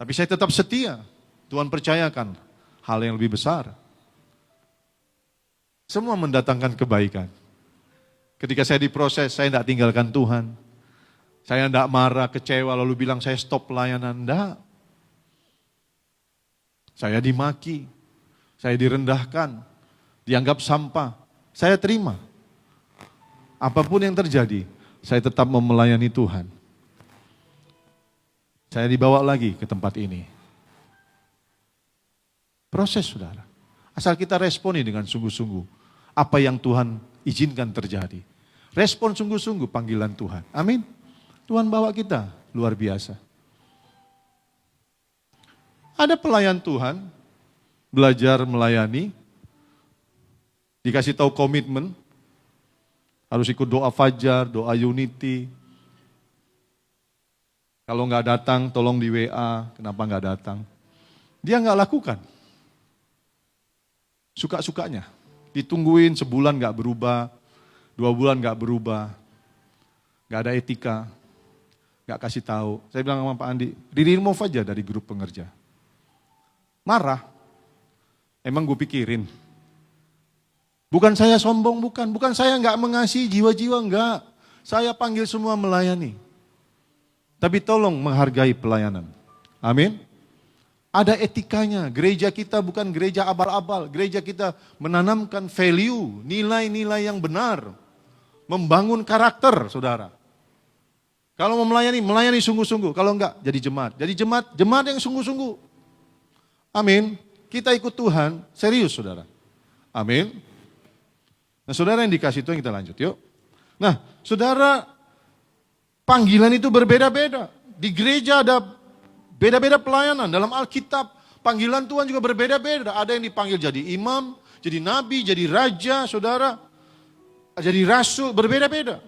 tapi saya tetap setia. Tuhan percayakan hal yang lebih besar. Semua mendatangkan kebaikan. Ketika saya diproses, saya tidak tinggalkan Tuhan. Saya tidak marah, kecewa, lalu bilang saya stop pelayanan. Tidak. Saya dimaki, saya direndahkan, dianggap sampah. Saya terima. Apapun yang terjadi, saya tetap mau melayani Tuhan. Saya dibawa lagi ke tempat ini. Proses saudara. Asal kita responi dengan sungguh-sungguh. Apa yang Tuhan izinkan terjadi. Respon sungguh-sungguh panggilan Tuhan. Amin. Tuhan bawa kita luar biasa. Ada pelayan Tuhan, belajar melayani, dikasih tahu komitmen, harus ikut doa fajar, doa unity. Kalau nggak datang, tolong di WA, kenapa nggak datang? Dia nggak lakukan. Suka-sukanya, ditungguin sebulan nggak berubah, 2 bulan nggak berubah, nggak ada etika, nggak kasih tahu. Saya bilang sama Pak Andi, di-remove aja dari grup pengerja. Marah, emang gue pikirin. Bukan saya sombong, bukan saya nggak mengasihi jiwa-jiwa, enggak. Saya panggil semua melayani. Tapi tolong menghargai pelayanan. Amin. Ada etikanya, gereja kita bukan gereja abal-abal, gereja kita menanamkan value, nilai-nilai yang benar, membangun karakter, saudara. Kalau mau melayani sungguh-sungguh, kalau enggak, jadi jemaat yang sungguh-sungguh. Amin, kita ikut Tuhan, serius saudara. Amin. Nah saudara yang dikasih Tuhan kita lanjut yuk. Nah saudara, panggilan itu berbeda-beda. Di gereja ada Beda-beda pelayanan. Dalam Alkitab, panggilan Tuhan juga berbeda-beda. Ada yang dipanggil jadi imam, jadi nabi, jadi raja, saudara. Jadi rasul, berbeda-beda.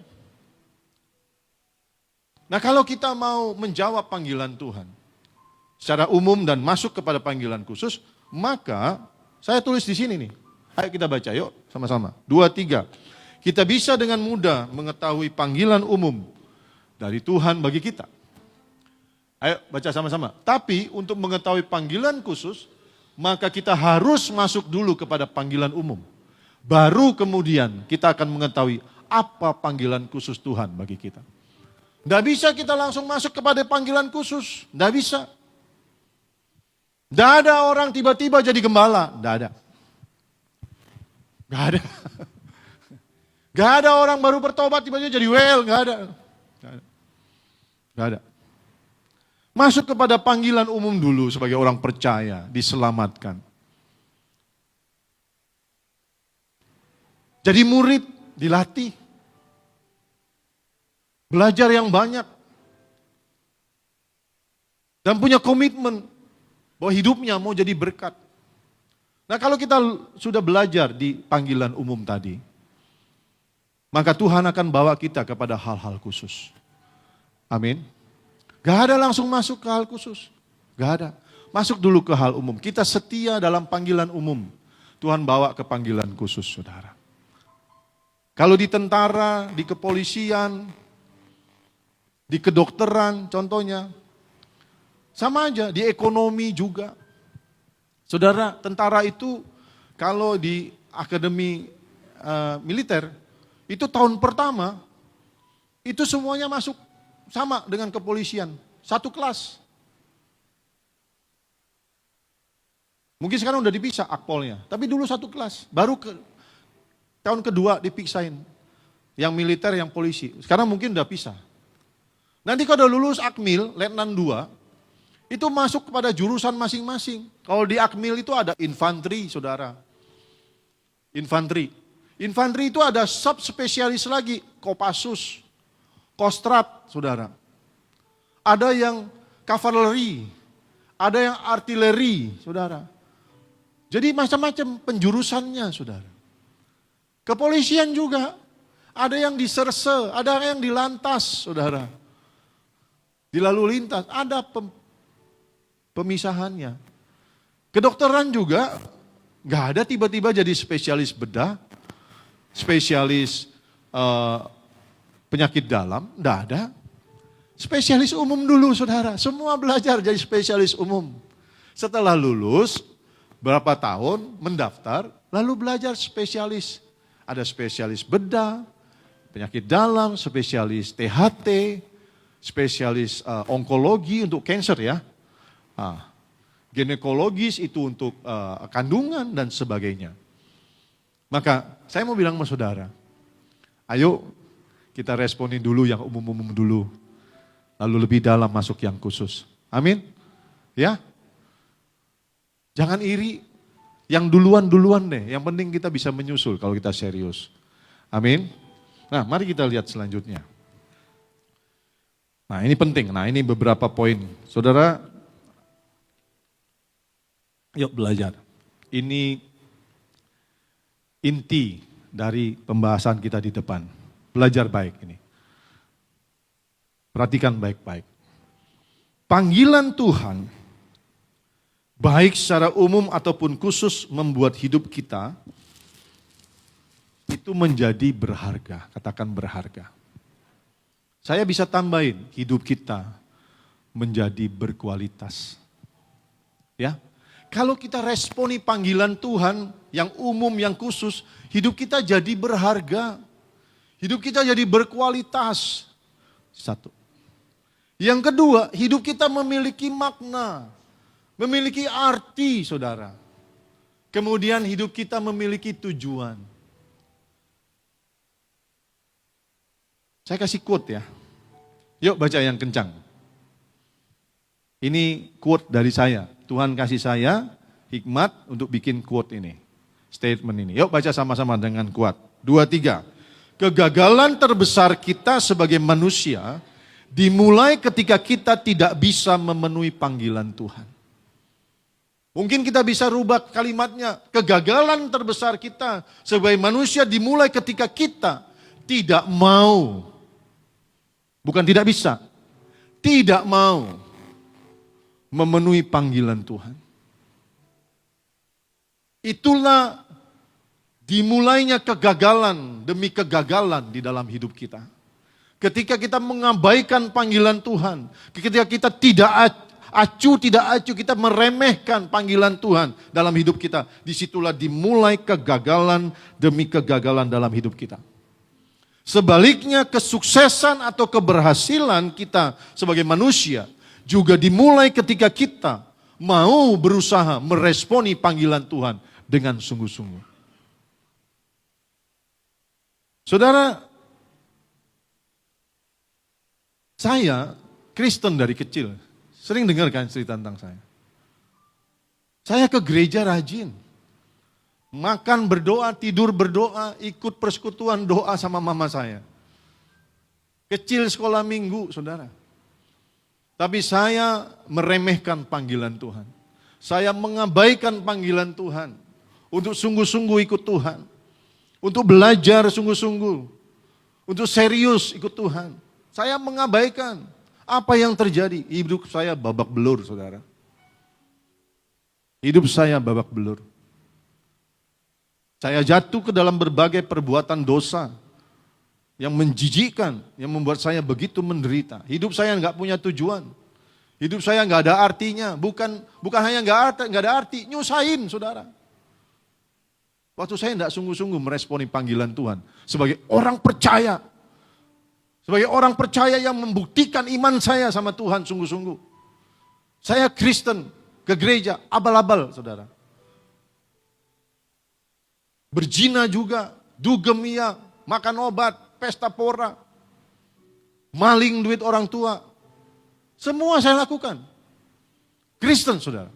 Nah kalau kita mau menjawab panggilan Tuhan secara umum dan masuk kepada panggilan khusus, maka saya tulis di sini nih. Ayo kita baca yuk sama-sama. 2, 3. Kita bisa dengan mudah mengetahui panggilan umum dari Tuhan bagi kita. Ayo baca sama-sama. Tapi untuk mengetahui panggilan khusus, maka kita harus masuk dulu kepada panggilan umum. Baru kemudian kita akan mengetahui apa panggilan khusus Tuhan bagi kita. Tidak bisa kita langsung masuk kepada panggilan khusus. Tidak bisa. Tidak ada orang tiba-tiba jadi gembala. Tidak ada. Tidak ada. Tidak ada orang baru bertobat tiba-tiba jadi well. Tidak ada. Tidak ada. Masuk kepada panggilan umum dulu sebagai orang percaya, diselamatkan. Jadi murid, dilatih. Belajar yang banyak. Dan punya komitmen bahwa hidupnya mau jadi berkat. Nah kalau kita sudah belajar di panggilan umum tadi, maka Tuhan akan bawa kita kepada hal-hal khusus. Amin. Gak ada langsung masuk ke hal khusus. Gak ada. Masuk dulu ke hal umum. Kita setia dalam panggilan umum. Tuhan bawa ke panggilan khusus, saudara. Kalau di tentara, di kepolisian, di kedokteran contohnya, sama aja, di ekonomi juga. Saudara, tentara itu kalau di akademi militer, itu tahun pertama, itu semuanya masuk sama dengan kepolisian, satu kelas. Mungkin sekarang udah dipisah akpolnya, tapi dulu satu kelas. Baru tahun kedua dipisahin, yang militer, yang polisi. Sekarang mungkin udah pisah. Nanti kalau udah lulus akmil, letnan 2, itu masuk kepada jurusan masing-masing. Kalau di akmil itu ada infanteri, saudara. Infanteri. Infanteri itu ada subspesialis lagi, Kopassus, Kostrat, saudara. Ada yang kavaleri, ada yang artileri, saudara. Jadi macam-macam penjurusannya, saudara. Kepolisian juga, ada yang di serse, ada yang di lantas, saudara. Di lalu lintas, ada pemisahannya. Kedokteran juga, gak ada tiba-tiba jadi spesialis bedah, spesialis penyakit dalam, gak ada. Spesialis umum dulu, saudara. Semua belajar jadi spesialis umum. Setelah lulus, berapa tahun, mendaftar, lalu belajar spesialis. Ada spesialis bedah, penyakit dalam, spesialis THT, spesialis onkologi untuk kanker ya. Ginekologis itu untuk kandungan dan sebagainya. Maka saya mau bilang sama saudara, ayo kita responin dulu yang umum-umum dulu. Lalu lebih dalam masuk yang khusus. Amin. Ya. Jangan iri. Yang duluan-duluan deh. Yang penting kita bisa menyusul kalau kita serius. Amin. Nah mari kita lihat selanjutnya. Nah ini penting. Nah ini beberapa poin. Saudara, yuk belajar. Ini inti dari pembahasan kita di depan. Belajar baik ini. Perhatikan baik-baik. Panggilan Tuhan, baik secara umum ataupun khusus membuat hidup kita, itu menjadi berharga. Katakan berharga. Saya bisa tambahin, hidup kita menjadi berkualitas. Ya, kalau kita responi panggilan Tuhan yang umum, yang khusus, hidup kita jadi berharga. Hidup kita jadi berkualitas. Satu. Yang kedua, hidup kita memiliki makna, memiliki arti, saudara. Kemudian hidup kita memiliki tujuan. Saya kasih quote ya. Yuk baca yang kencang. Ini quote dari saya. Tuhan kasih saya hikmat untuk bikin quote ini. Statement ini. Yuk baca sama-sama dengan kuat. 2, 3. Kegagalan terbesar kita sebagai manusia dimulai ketika kita tidak bisa memenuhi panggilan Tuhan. Mungkin kita bisa rubah kalimatnya, kegagalan terbesar kita sebagai manusia dimulai ketika kita tidak mau, bukan tidak bisa, tidak mau memenuhi panggilan Tuhan. Itulah dimulainya kegagalan demi kegagalan di dalam hidup kita. Ketika kita mengabaikan panggilan Tuhan, ketika kita tidak acuh, kita meremehkan panggilan Tuhan dalam hidup kita. Disitulah dimulai kegagalan demi kegagalan dalam hidup kita. Sebaliknya kesuksesan atau keberhasilan kita sebagai manusia juga dimulai ketika kita mau berusaha meresponi panggilan Tuhan dengan sungguh-sungguh. Saudara, saya Kristen dari kecil. Sering dengar kan cerita tentang saya. Saya ke gereja rajin. Makan berdoa, tidur berdoa, ikut persekutuan doa sama mama saya. Kecil sekolah minggu, saudara. Tapi saya meremehkan panggilan Tuhan. Saya mengabaikan panggilan Tuhan. Untuk sungguh-sungguh ikut Tuhan. Untuk belajar sungguh-sungguh. Untuk serius ikut Tuhan. Saya mengabaikan. Apa yang terjadi? Hidup saya babak belur, saudara. Hidup saya babak belur. Saya jatuh ke dalam berbagai perbuatan dosa yang menjijikkan, yang membuat saya begitu menderita. Hidup saya nggak punya tujuan. Hidup saya nggak ada artinya. Bukan hanya nggak ada arti, nyusahin, saudara. Waktu saya nggak sungguh-sungguh meresponi panggilan Tuhan sebagai orang percaya. Sebagai orang percaya yang membuktikan iman saya sama Tuhan sungguh-sungguh. Saya Kristen, ke gereja, abal-abal, saudara. Berzina juga, dugem iya, makan obat, pesta pora, maling duit orang tua. Semua saya lakukan. Kristen, saudara.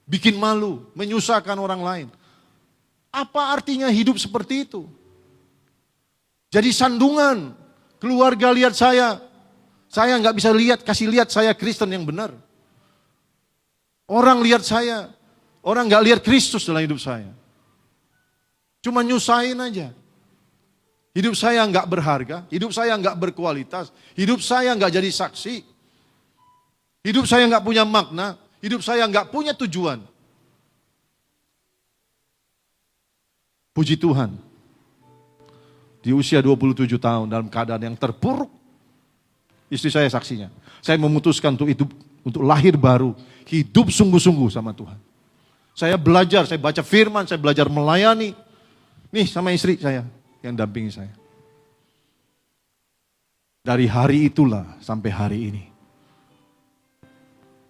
Bikin malu, menyusahkan orang lain. Apa artinya hidup seperti itu? Jadi sandungan. Keluarga lihat saya nggak bisa kasih lihat saya Kristen yang benar. Orang lihat saya, orang nggak lihat Kristus dalam hidup saya. Cuma nyusahin aja. Hidup saya nggak berharga, hidup saya nggak berkualitas, hidup saya nggak jadi saksi. Hidup saya nggak punya makna, hidup saya nggak punya tujuan. Puji Tuhan. Di usia 27 tahun dalam keadaan yang terpuruk. Istri saya saksinya. Saya memutuskan untuk hidup, untuk lahir baru. Hidup sungguh-sungguh sama Tuhan. Saya belajar, saya baca firman, saya belajar melayani. Nih sama istri saya yang dampingi saya. Dari hari itulah sampai hari ini.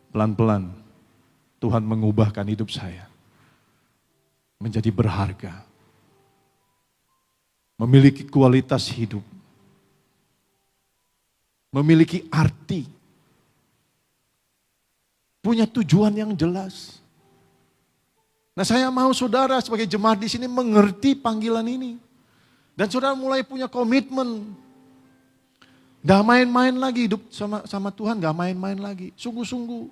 Pelan-pelan Tuhan mengubahkan hidup saya. Menjadi berharga. Memiliki kualitas hidup. Memiliki arti. Punya tujuan yang jelas. Nah, saya mau saudara sebagai jemaat di sini mengerti panggilan ini. Dan saudara mulai punya komitmen. Gak main-main lagi hidup sama Tuhan, gak main-main lagi. Sungguh-sungguh.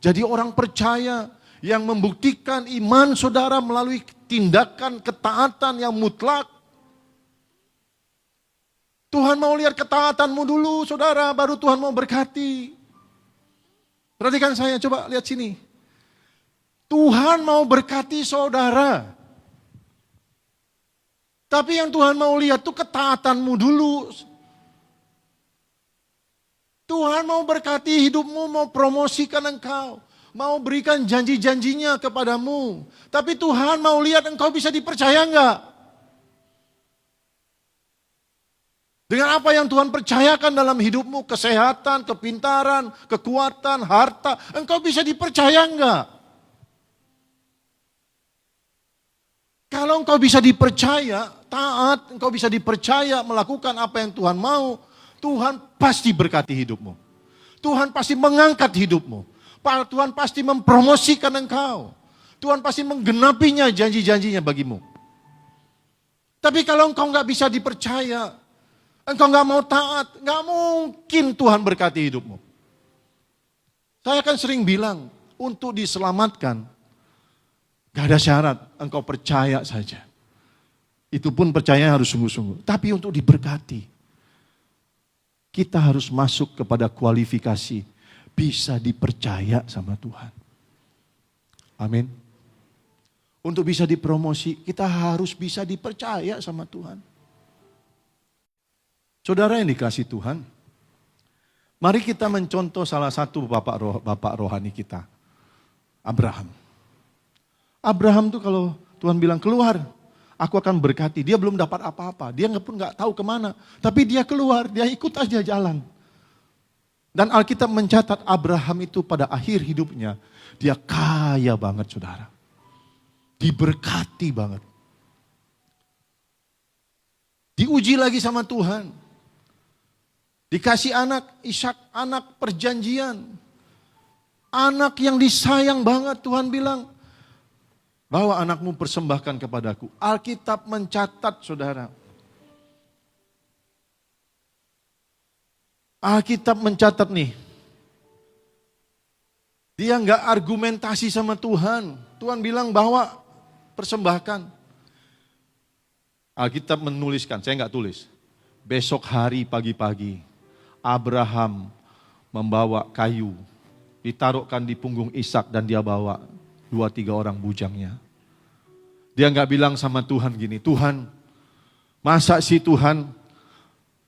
Jadi orang percaya yang membuktikan iman saudara melalui tindakan ketaatan yang mutlak. Tuhan mau lihat ketaatanmu dulu, saudara, baru Tuhan mau berkati. Perhatikan saya, coba lihat sini. Tuhan mau berkati saudara. Tapi yang Tuhan mau lihat tuh ketaatanmu dulu. Tuhan mau berkati hidupmu, mau promosikan engkau. Mau berikan janji-janjinya kepadamu. Tapi Tuhan mau lihat engkau bisa dipercaya enggak? Dengan apa yang Tuhan percayakan dalam hidupmu, kesehatan, kepintaran, kekuatan, harta, engkau bisa dipercaya enggak? Kalau engkau bisa dipercaya, taat, engkau bisa dipercaya melakukan apa yang Tuhan mau, Tuhan pasti berkati hidupmu. Tuhan pasti mengangkat hidupmu. Tuhan pasti mempromosikan engkau. Tuhan pasti menggenapinya janji-janjinya bagimu. Tapi kalau engkau enggak bisa dipercaya, Engkau nggak mau taat, nggak mungkin Tuhan berkati hidupmu. Saya kan sering bilang, untuk diselamatkan, gak ada syarat, engkau percaya saja. Itu pun percaya harus sungguh-sungguh. Tapi untuk diberkati, kita harus masuk kepada kualifikasi, bisa dipercaya sama Tuhan. Amin. Untuk bisa dipromosi, kita harus bisa dipercaya sama Tuhan. Saudara yang dikasih Tuhan, mari kita mencontoh salah satu bapak rohani kita, Abraham. Abraham tuh kalau Tuhan bilang keluar, aku akan berkati. Dia belum dapat apa-apa, dia pun nggak tahu kemana. Tapi dia keluar, dia ikut aja jalan. Dan Alkitab mencatat Abraham itu pada akhir hidupnya, dia kaya banget saudara. Diberkati banget. Diuji lagi sama Tuhan. Dikasih anak, Ishak, anak perjanjian. Anak yang disayang banget, Tuhan bilang, bawa anakmu persembahkan kepadaku. Alkitab mencatat saudara. Alkitab mencatat nih. Dia nggak argumentasi sama Tuhan. Tuhan bilang bawa persembahkan. Alkitab menuliskan, saya nggak tulis. Besok hari pagi-pagi, Abraham membawa kayu, ditaruhkan di punggung Ishak dan dia bawa 2-3 orang bujangnya. Dia nggak bilang sama Tuhan gini, Tuhan, masa sih Tuhan,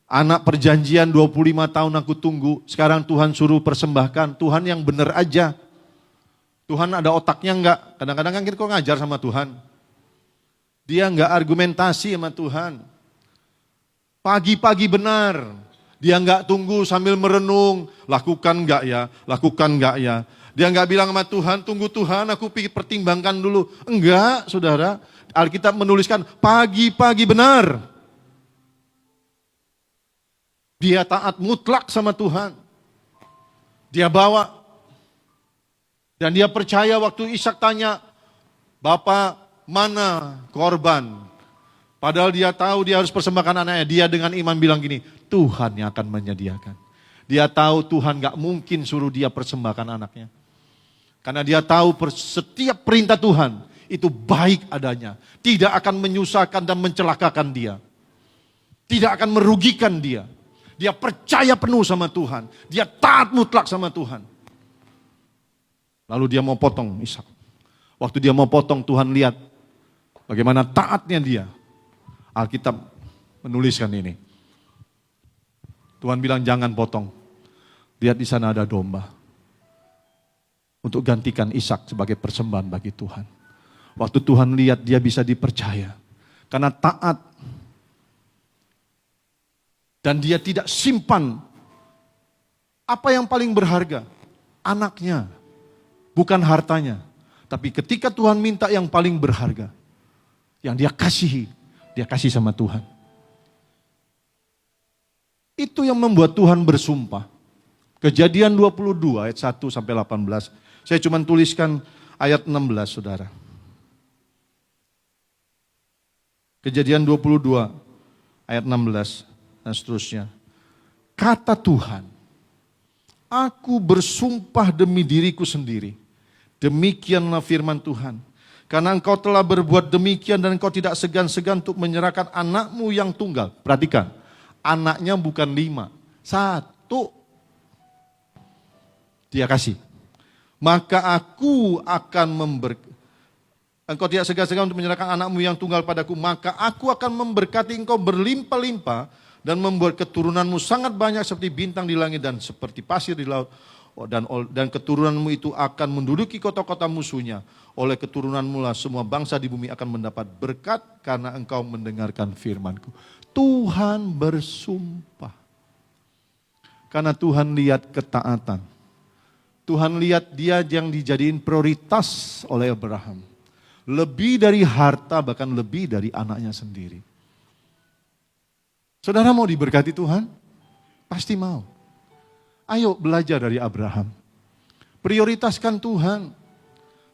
anak perjanjian 25 tahun aku tunggu, sekarang Tuhan suruh persembahkan, Tuhan yang benar aja. Tuhan ada otaknya enggak? Kadang-kadang kan kita kok ngajar sama Tuhan. Dia enggak argumentasi sama Tuhan. Pagi-pagi benar. Dia enggak tunggu sambil merenung, lakukan enggak ya, lakukan enggak ya. Dia enggak bilang sama Tuhan, tunggu Tuhan aku pertimbangkan dulu. Enggak saudara, Alkitab menuliskan pagi-pagi benar. Dia taat mutlak sama Tuhan. Dia bawa. Dan dia percaya waktu Ishak tanya, Bapak mana korban? Padahal dia tahu dia harus persembahkan anaknya. Dia dengan iman bilang gini, Tuhan yang akan menyediakan. Dia tahu Tuhan gak mungkin suruh dia persembahkan anaknya. Karena dia tahu setiap perintah Tuhan itu baik adanya. Tidak akan menyusahkan dan mencelakakan dia. Tidak akan merugikan dia. Dia percaya penuh sama Tuhan. Dia taat mutlak sama Tuhan. Lalu dia mau potong Ishak. Waktu dia mau potong, Tuhan lihat bagaimana taatnya dia. Alkitab menuliskan ini. Tuhan bilang jangan potong. Lihat di sana ada domba. Untuk gantikan Ishak sebagai persembahan bagi Tuhan. Waktu Tuhan lihat dia bisa dipercaya. Karena taat. Dan dia tidak simpan apa yang paling berharga. Anaknya. Bukan hartanya. Tapi ketika Tuhan minta yang paling berharga. Yang dia kasihi. Dia kasih sama Tuhan. Itu yang membuat Tuhan bersumpah. Kejadian 22 ayat 1 sampai 18. Saya cuma tuliskan ayat 16 saudara. Kejadian 22 ayat 16 dan seterusnya. Kata Tuhan, aku bersumpah demi diriku sendiri. Demikianlah firman Tuhan. Karena engkau telah berbuat demikian dan engkau tidak segan-segan untuk menyerahkan anakmu yang tunggal. Perhatikan, anaknya bukan 5, 1. Dia kasih. Maka aku akan engkau tidak segan-segan untuk menyerahkan anakmu yang tunggal padaku. Maka aku akan memberkati engkau berlimpah-limpah dan membuat keturunanmu sangat banyak seperti bintang di langit dan seperti pasir di laut. Dan keturunanmu itu akan menduduki kota-kota musuhnya. Oleh keturunanmu lah semua bangsa di bumi akan mendapat berkat karena engkau mendengarkan firmanku. Tuhan bersumpah. Karena Tuhan lihat ketaatan. Tuhan lihat dia yang dijadiin prioritas oleh Abraham. Lebih dari harta bahkan lebih dari anaknya sendiri. Saudara mau diberkati Tuhan? Pasti mau. Ayo belajar dari Abraham. Prioritaskan Tuhan.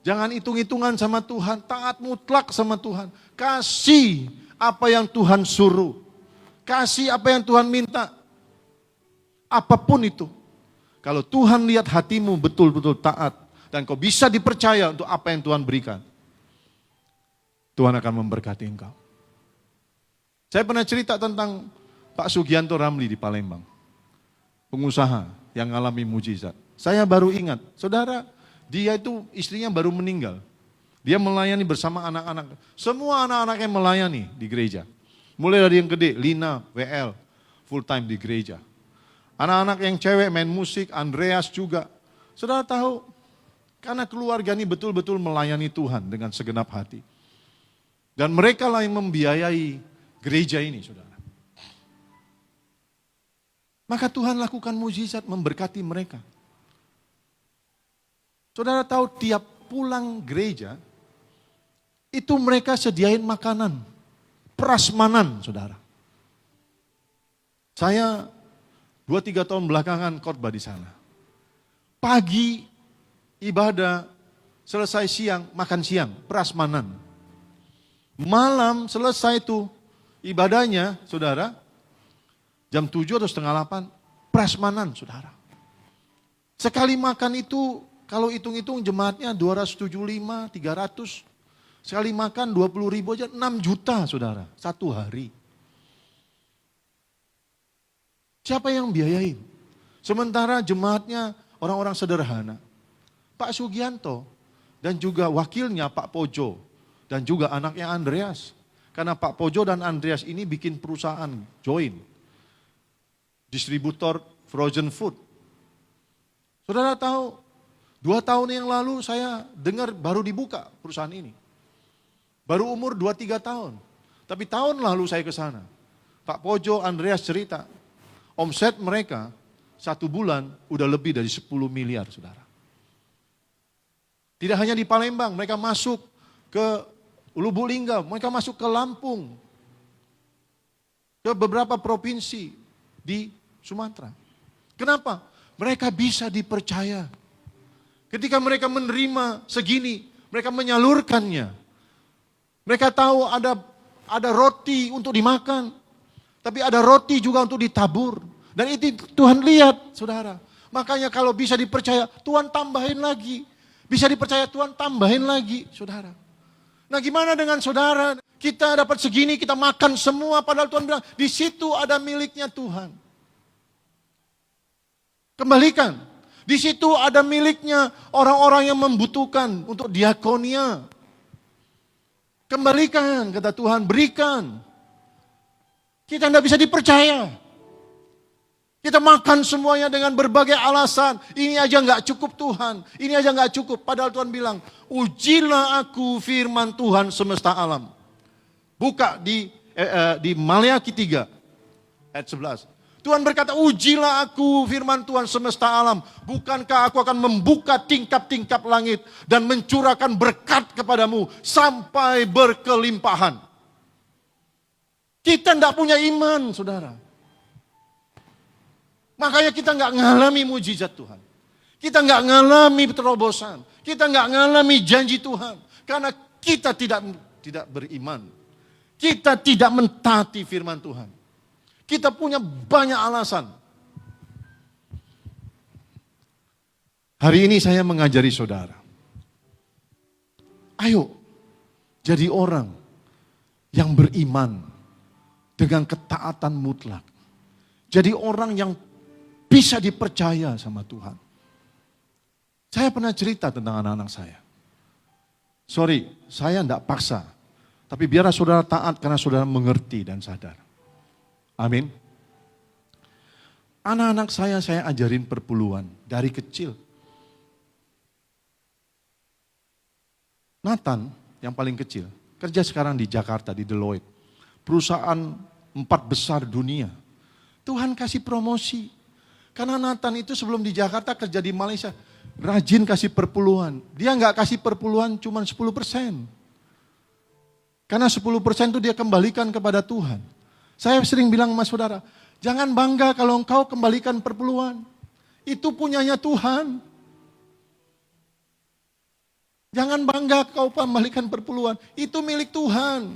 Jangan hitung-hitungan sama Tuhan. Taat mutlak sama Tuhan. Kasih apa yang Tuhan suruh. Kasih apa yang Tuhan minta. Apapun itu. Kalau Tuhan lihat hatimu betul-betul taat. Dan kau bisa dipercaya untuk apa yang Tuhan berikan. Tuhan akan memberkati engkau. Saya pernah cerita tentang Pak Sugianto Ramli di Palembang. Pengusaha yang mengalami mujizat. Saya baru ingat, saudara, dia itu istrinya baru meninggal. Dia melayani bersama anak-anak. Semua anak-anak yang melayani di gereja. Mulai dari yang gede, Lina, WL, full time di gereja. Anak-anak yang cewek main musik, Andreas juga. Saudara tahu, karena keluarga ini betul-betul melayani Tuhan dengan segenap hati. Dan mereka lah yang membiayai gereja ini, saudara. Maka Tuhan lakukan mujizat memberkati mereka. Saudara tahu tiap pulang gereja, itu mereka sediain makanan, prasmanan, saudara. Saya 2-3 tahun belakangan khotbah di sana. Pagi ibadah, selesai siang, makan siang, prasmanan. Malam selesai itu ibadahnya, saudara, jam 7 atau setengah 8, prasmanan, saudara. Sekali makan itu, kalau hitung-hitung jemaatnya 275, 300. Sekali makan 20 ribu aja, 6 juta, saudara, satu hari. Siapa yang biayain? Sementara jemaatnya orang-orang sederhana. Pak Sugianto dan juga wakilnya Pak Pojo dan juga anaknya Andreas. Karena Pak Pojo dan Andreas ini bikin perusahaan join. Distributor frozen food. Saudara tahu, 2 tahun yang lalu saya dengar baru dibuka perusahaan ini. Baru umur 2-3 tahun. Tapi tahun lalu saya ke sana. Pak Pojo, Andreas cerita, omset mereka 1 bulan udah lebih dari 10 miliar, saudara. Tidak hanya di Palembang, mereka masuk ke Lubuk Linggau, mereka masuk ke Lampung, ke beberapa provinsi di Sumatera. Kenapa? Mereka bisa dipercaya. Ketika mereka menerima segini, mereka menyalurkannya. Mereka tahu ada roti untuk dimakan, tapi ada roti juga untuk ditabur. Dan itu Tuhan lihat, saudara. Makanya kalau bisa dipercaya, Tuhan tambahin lagi. Bisa dipercaya, Tuhan tambahin lagi, saudara. Nah gimana dengan saudara? Kita dapat segini, kita makan semua, padahal Tuhan bilang, di situ ada miliknya Tuhan. Kembalikan. Di situ ada miliknya orang-orang yang membutuhkan untuk diakonia. Kembalikan, kata Tuhan, berikan. Kita tidak bisa dipercaya. Kita makan semuanya dengan berbagai alasan. Ini aja nggak cukup Tuhan. Ini aja nggak cukup. Padahal Tuhan bilang, ujilah aku firman Tuhan semesta alam. Buka di Maleakhi 3 ayat 11. Tuhan berkata, ujilah aku firman Tuhan semesta alam. Bukankah aku akan membuka tingkap-tingkap langit dan mencurahkan berkat kepadamu sampai berkelimpahan. Kita tidak punya iman, saudara. Makanya kita nggak ngalami mujizat Tuhan. Kita nggak ngalami terobosan. Kita nggak ngalami janji Tuhan. Karena kita tidak beriman. Kita tidak mentaati firman Tuhan. Kita punya banyak alasan. Hari ini saya mengajari saudara. Ayo, jadi orang yang beriman dengan ketaatan mutlak. Jadi orang yang bisa dipercaya sama Tuhan. Saya pernah cerita tentang anak-anak saya. Sorry, saya tidak paksa. Tapi biarlah saudara taat karena saudara mengerti dan sadar. Amin. Anak-anak saya ajarin perpuluhan dari kecil. Nathan yang paling kecil, kerja sekarang di Jakarta, di Deloitte. Perusahaan 4 besar dunia. Tuhan kasih promosi. Karena Nathan itu sebelum di Jakarta kerja di Malaysia, rajin kasih perpuluhan. Dia nggak kasih perpuluhan cuma 10%. Karena 10% itu dia kembalikan kepada Tuhan. Saya sering bilang sama saudara, jangan bangga kalau engkau kembalikan perpuluhan. Itu punyanya Tuhan. Jangan bangga kau kembalikan perpuluhan. Itu milik Tuhan.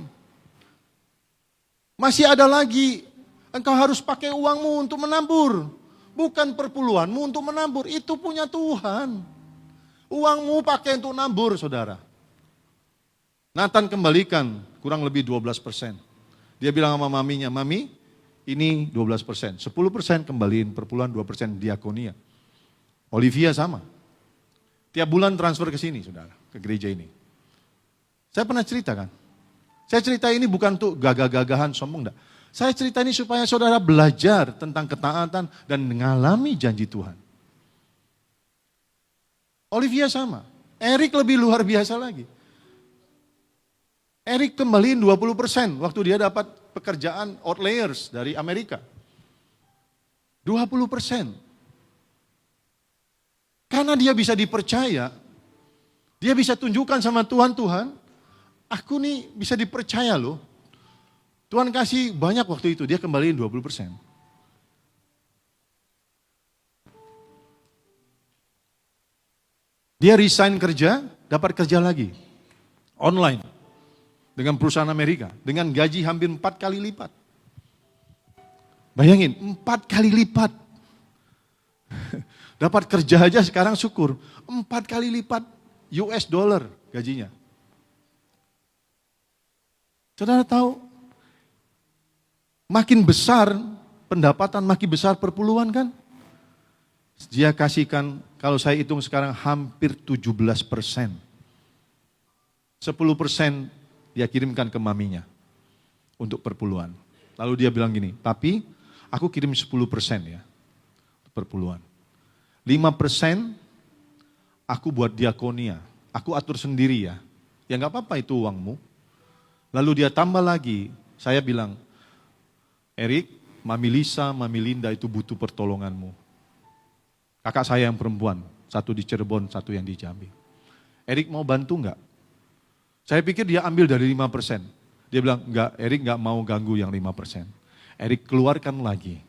Masih ada lagi Engkau harus pakai uangmu untuk menabur. Bukan perpuluhanmu untuk menabur, itu punya Tuhan. Uangmu pakai untuk nabur, saudara. Nathan kembalikan kurang lebih 12%. Dia bilang sama maminya, Mami ini 12%. 10% kembaliin perpuluhan, 2% diakonia. Olivia sama. Tiap bulan transfer ke sini, saudara, ke gereja ini. Saya pernah cerita kan? Saya cerita ini bukan untuk gagah-gagahan, sombong enggak. Saya cerita ini supaya saudara belajar tentang ketaatan dan mengalami janji Tuhan. Olivia sama. Eric lebih luar biasa lagi. Eric kembaliin 20% waktu dia dapat pekerjaan outlayers dari Amerika. 20%. Karena dia bisa dipercaya, dia bisa tunjukkan sama Tuhan, Tuhan, aku nih bisa dipercaya loh. Tuhan kasih banyak waktu itu, dia kembaliin 20%. Dia resign kerja, dapat kerja lagi. Online. Dengan perusahaan Amerika. Dengan gaji hampir 4 kali lipat. Bayangin, 4 kali lipat. Dapat kerja aja sekarang syukur. 4 kali lipat US dollar gajinya. Saudara tahu, makin besar pendapatan, makin besar perpuluhan kan? Dia kasihkan, kalau saya hitung sekarang hampir 17%. 10% dia kirimkan ke maminya untuk perpuluhan. Lalu dia bilang gini, tapi aku kirim 10% ya, perpuluhan. 5% aku buat diakonia, aku atur sendiri ya. Ya nggak apa-apa itu uangmu. Lalu dia tambah lagi, saya bilang, Erik, Mami Lisa, Mami Linda itu butuh pertolonganmu. Kakak saya yang perempuan, satu di Cirebon, satu yang di Jambi. Erik mau bantu enggak? Saya pikir dia ambil dari 5%. Dia bilang, enggak, Erik enggak mau ganggu yang 5%. Erik keluarkan lagi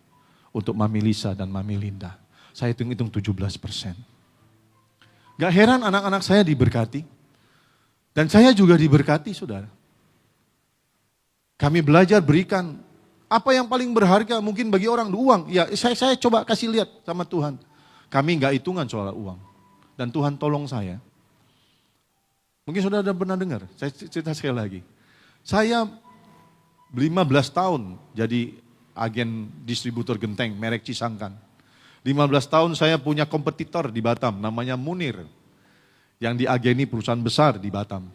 untuk Mami Lisa dan Mami Linda. Saya hitung-hitung 17%. Enggak heran anak-anak saya diberkati. Dan saya juga diberkati, saudara. Kami belajar berikan apa yang paling berharga mungkin bagi orang, uang. Ya, saya coba kasih lihat sama Tuhan. Kami enggak hitungan soal uang. Dan Tuhan tolong saya. Mungkin saudara sudah pernah dengar, saya cerita sekali lagi. Saya 15 tahun jadi agen distributor genteng, merek Cisangkan. 15 tahun saya punya kompetitor di Batam, namanya Munir. Yang diageni perusahaan besar di Batam.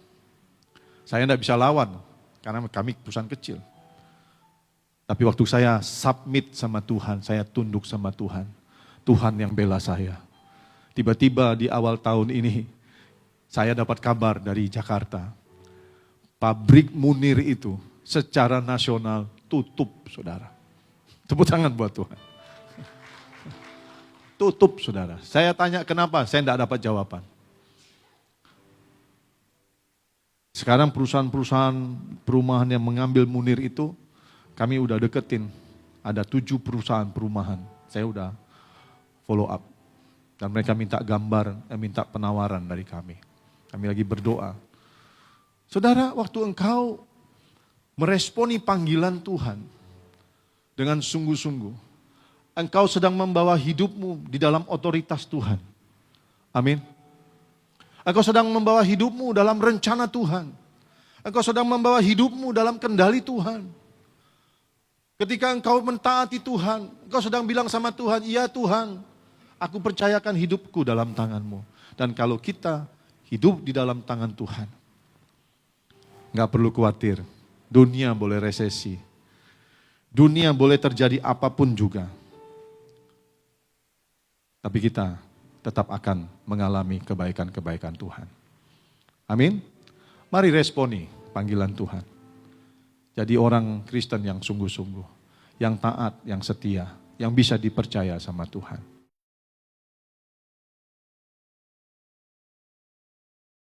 Saya tidak bisa lawan, karena kami perusahaan kecil. Tapi waktu saya submit sama Tuhan, saya tunduk sama Tuhan. Tuhan yang bela saya. Tiba-tiba di awal tahun ini, saya dapat kabar dari Jakarta. Pabrik Munir itu secara nasional tutup, saudara. Tepuk tangan buat Tuhan. Tutup, saudara. Saya tanya kenapa, saya tidak dapat jawaban. Sekarang perusahaan-perusahaan perumahan yang mengambil Munir itu, kami udah deketin. Ada 7 perusahaan perumahan. Saya udah follow up. Dan mereka minta gambar, minta penawaran dari kami. Kami lagi berdoa. Saudara, waktu engkau meresponi panggilan Tuhan dengan sungguh-sungguh, engkau sedang membawa hidupmu di dalam otoritas Tuhan. Amin. Engkau sedang membawa hidupmu dalam rencana Tuhan. Engkau sedang membawa hidupmu dalam kendali Tuhan. Ketika engkau mentaati Tuhan, engkau sedang bilang sama Tuhan, iya Tuhan, aku percayakan hidupku dalam tangan-Mu. Dan kalau kita hidup di dalam tangan Tuhan, nggak perlu khawatir. Dunia boleh resesi, dunia boleh terjadi apapun juga, tapi kita tetap akan mengalami kebaikan-kebaikan Tuhan. Amin. Mari responi panggilan Tuhan. Jadi orang Kristen yang sungguh-sungguh, yang taat, yang setia, yang bisa dipercaya sama Tuhan.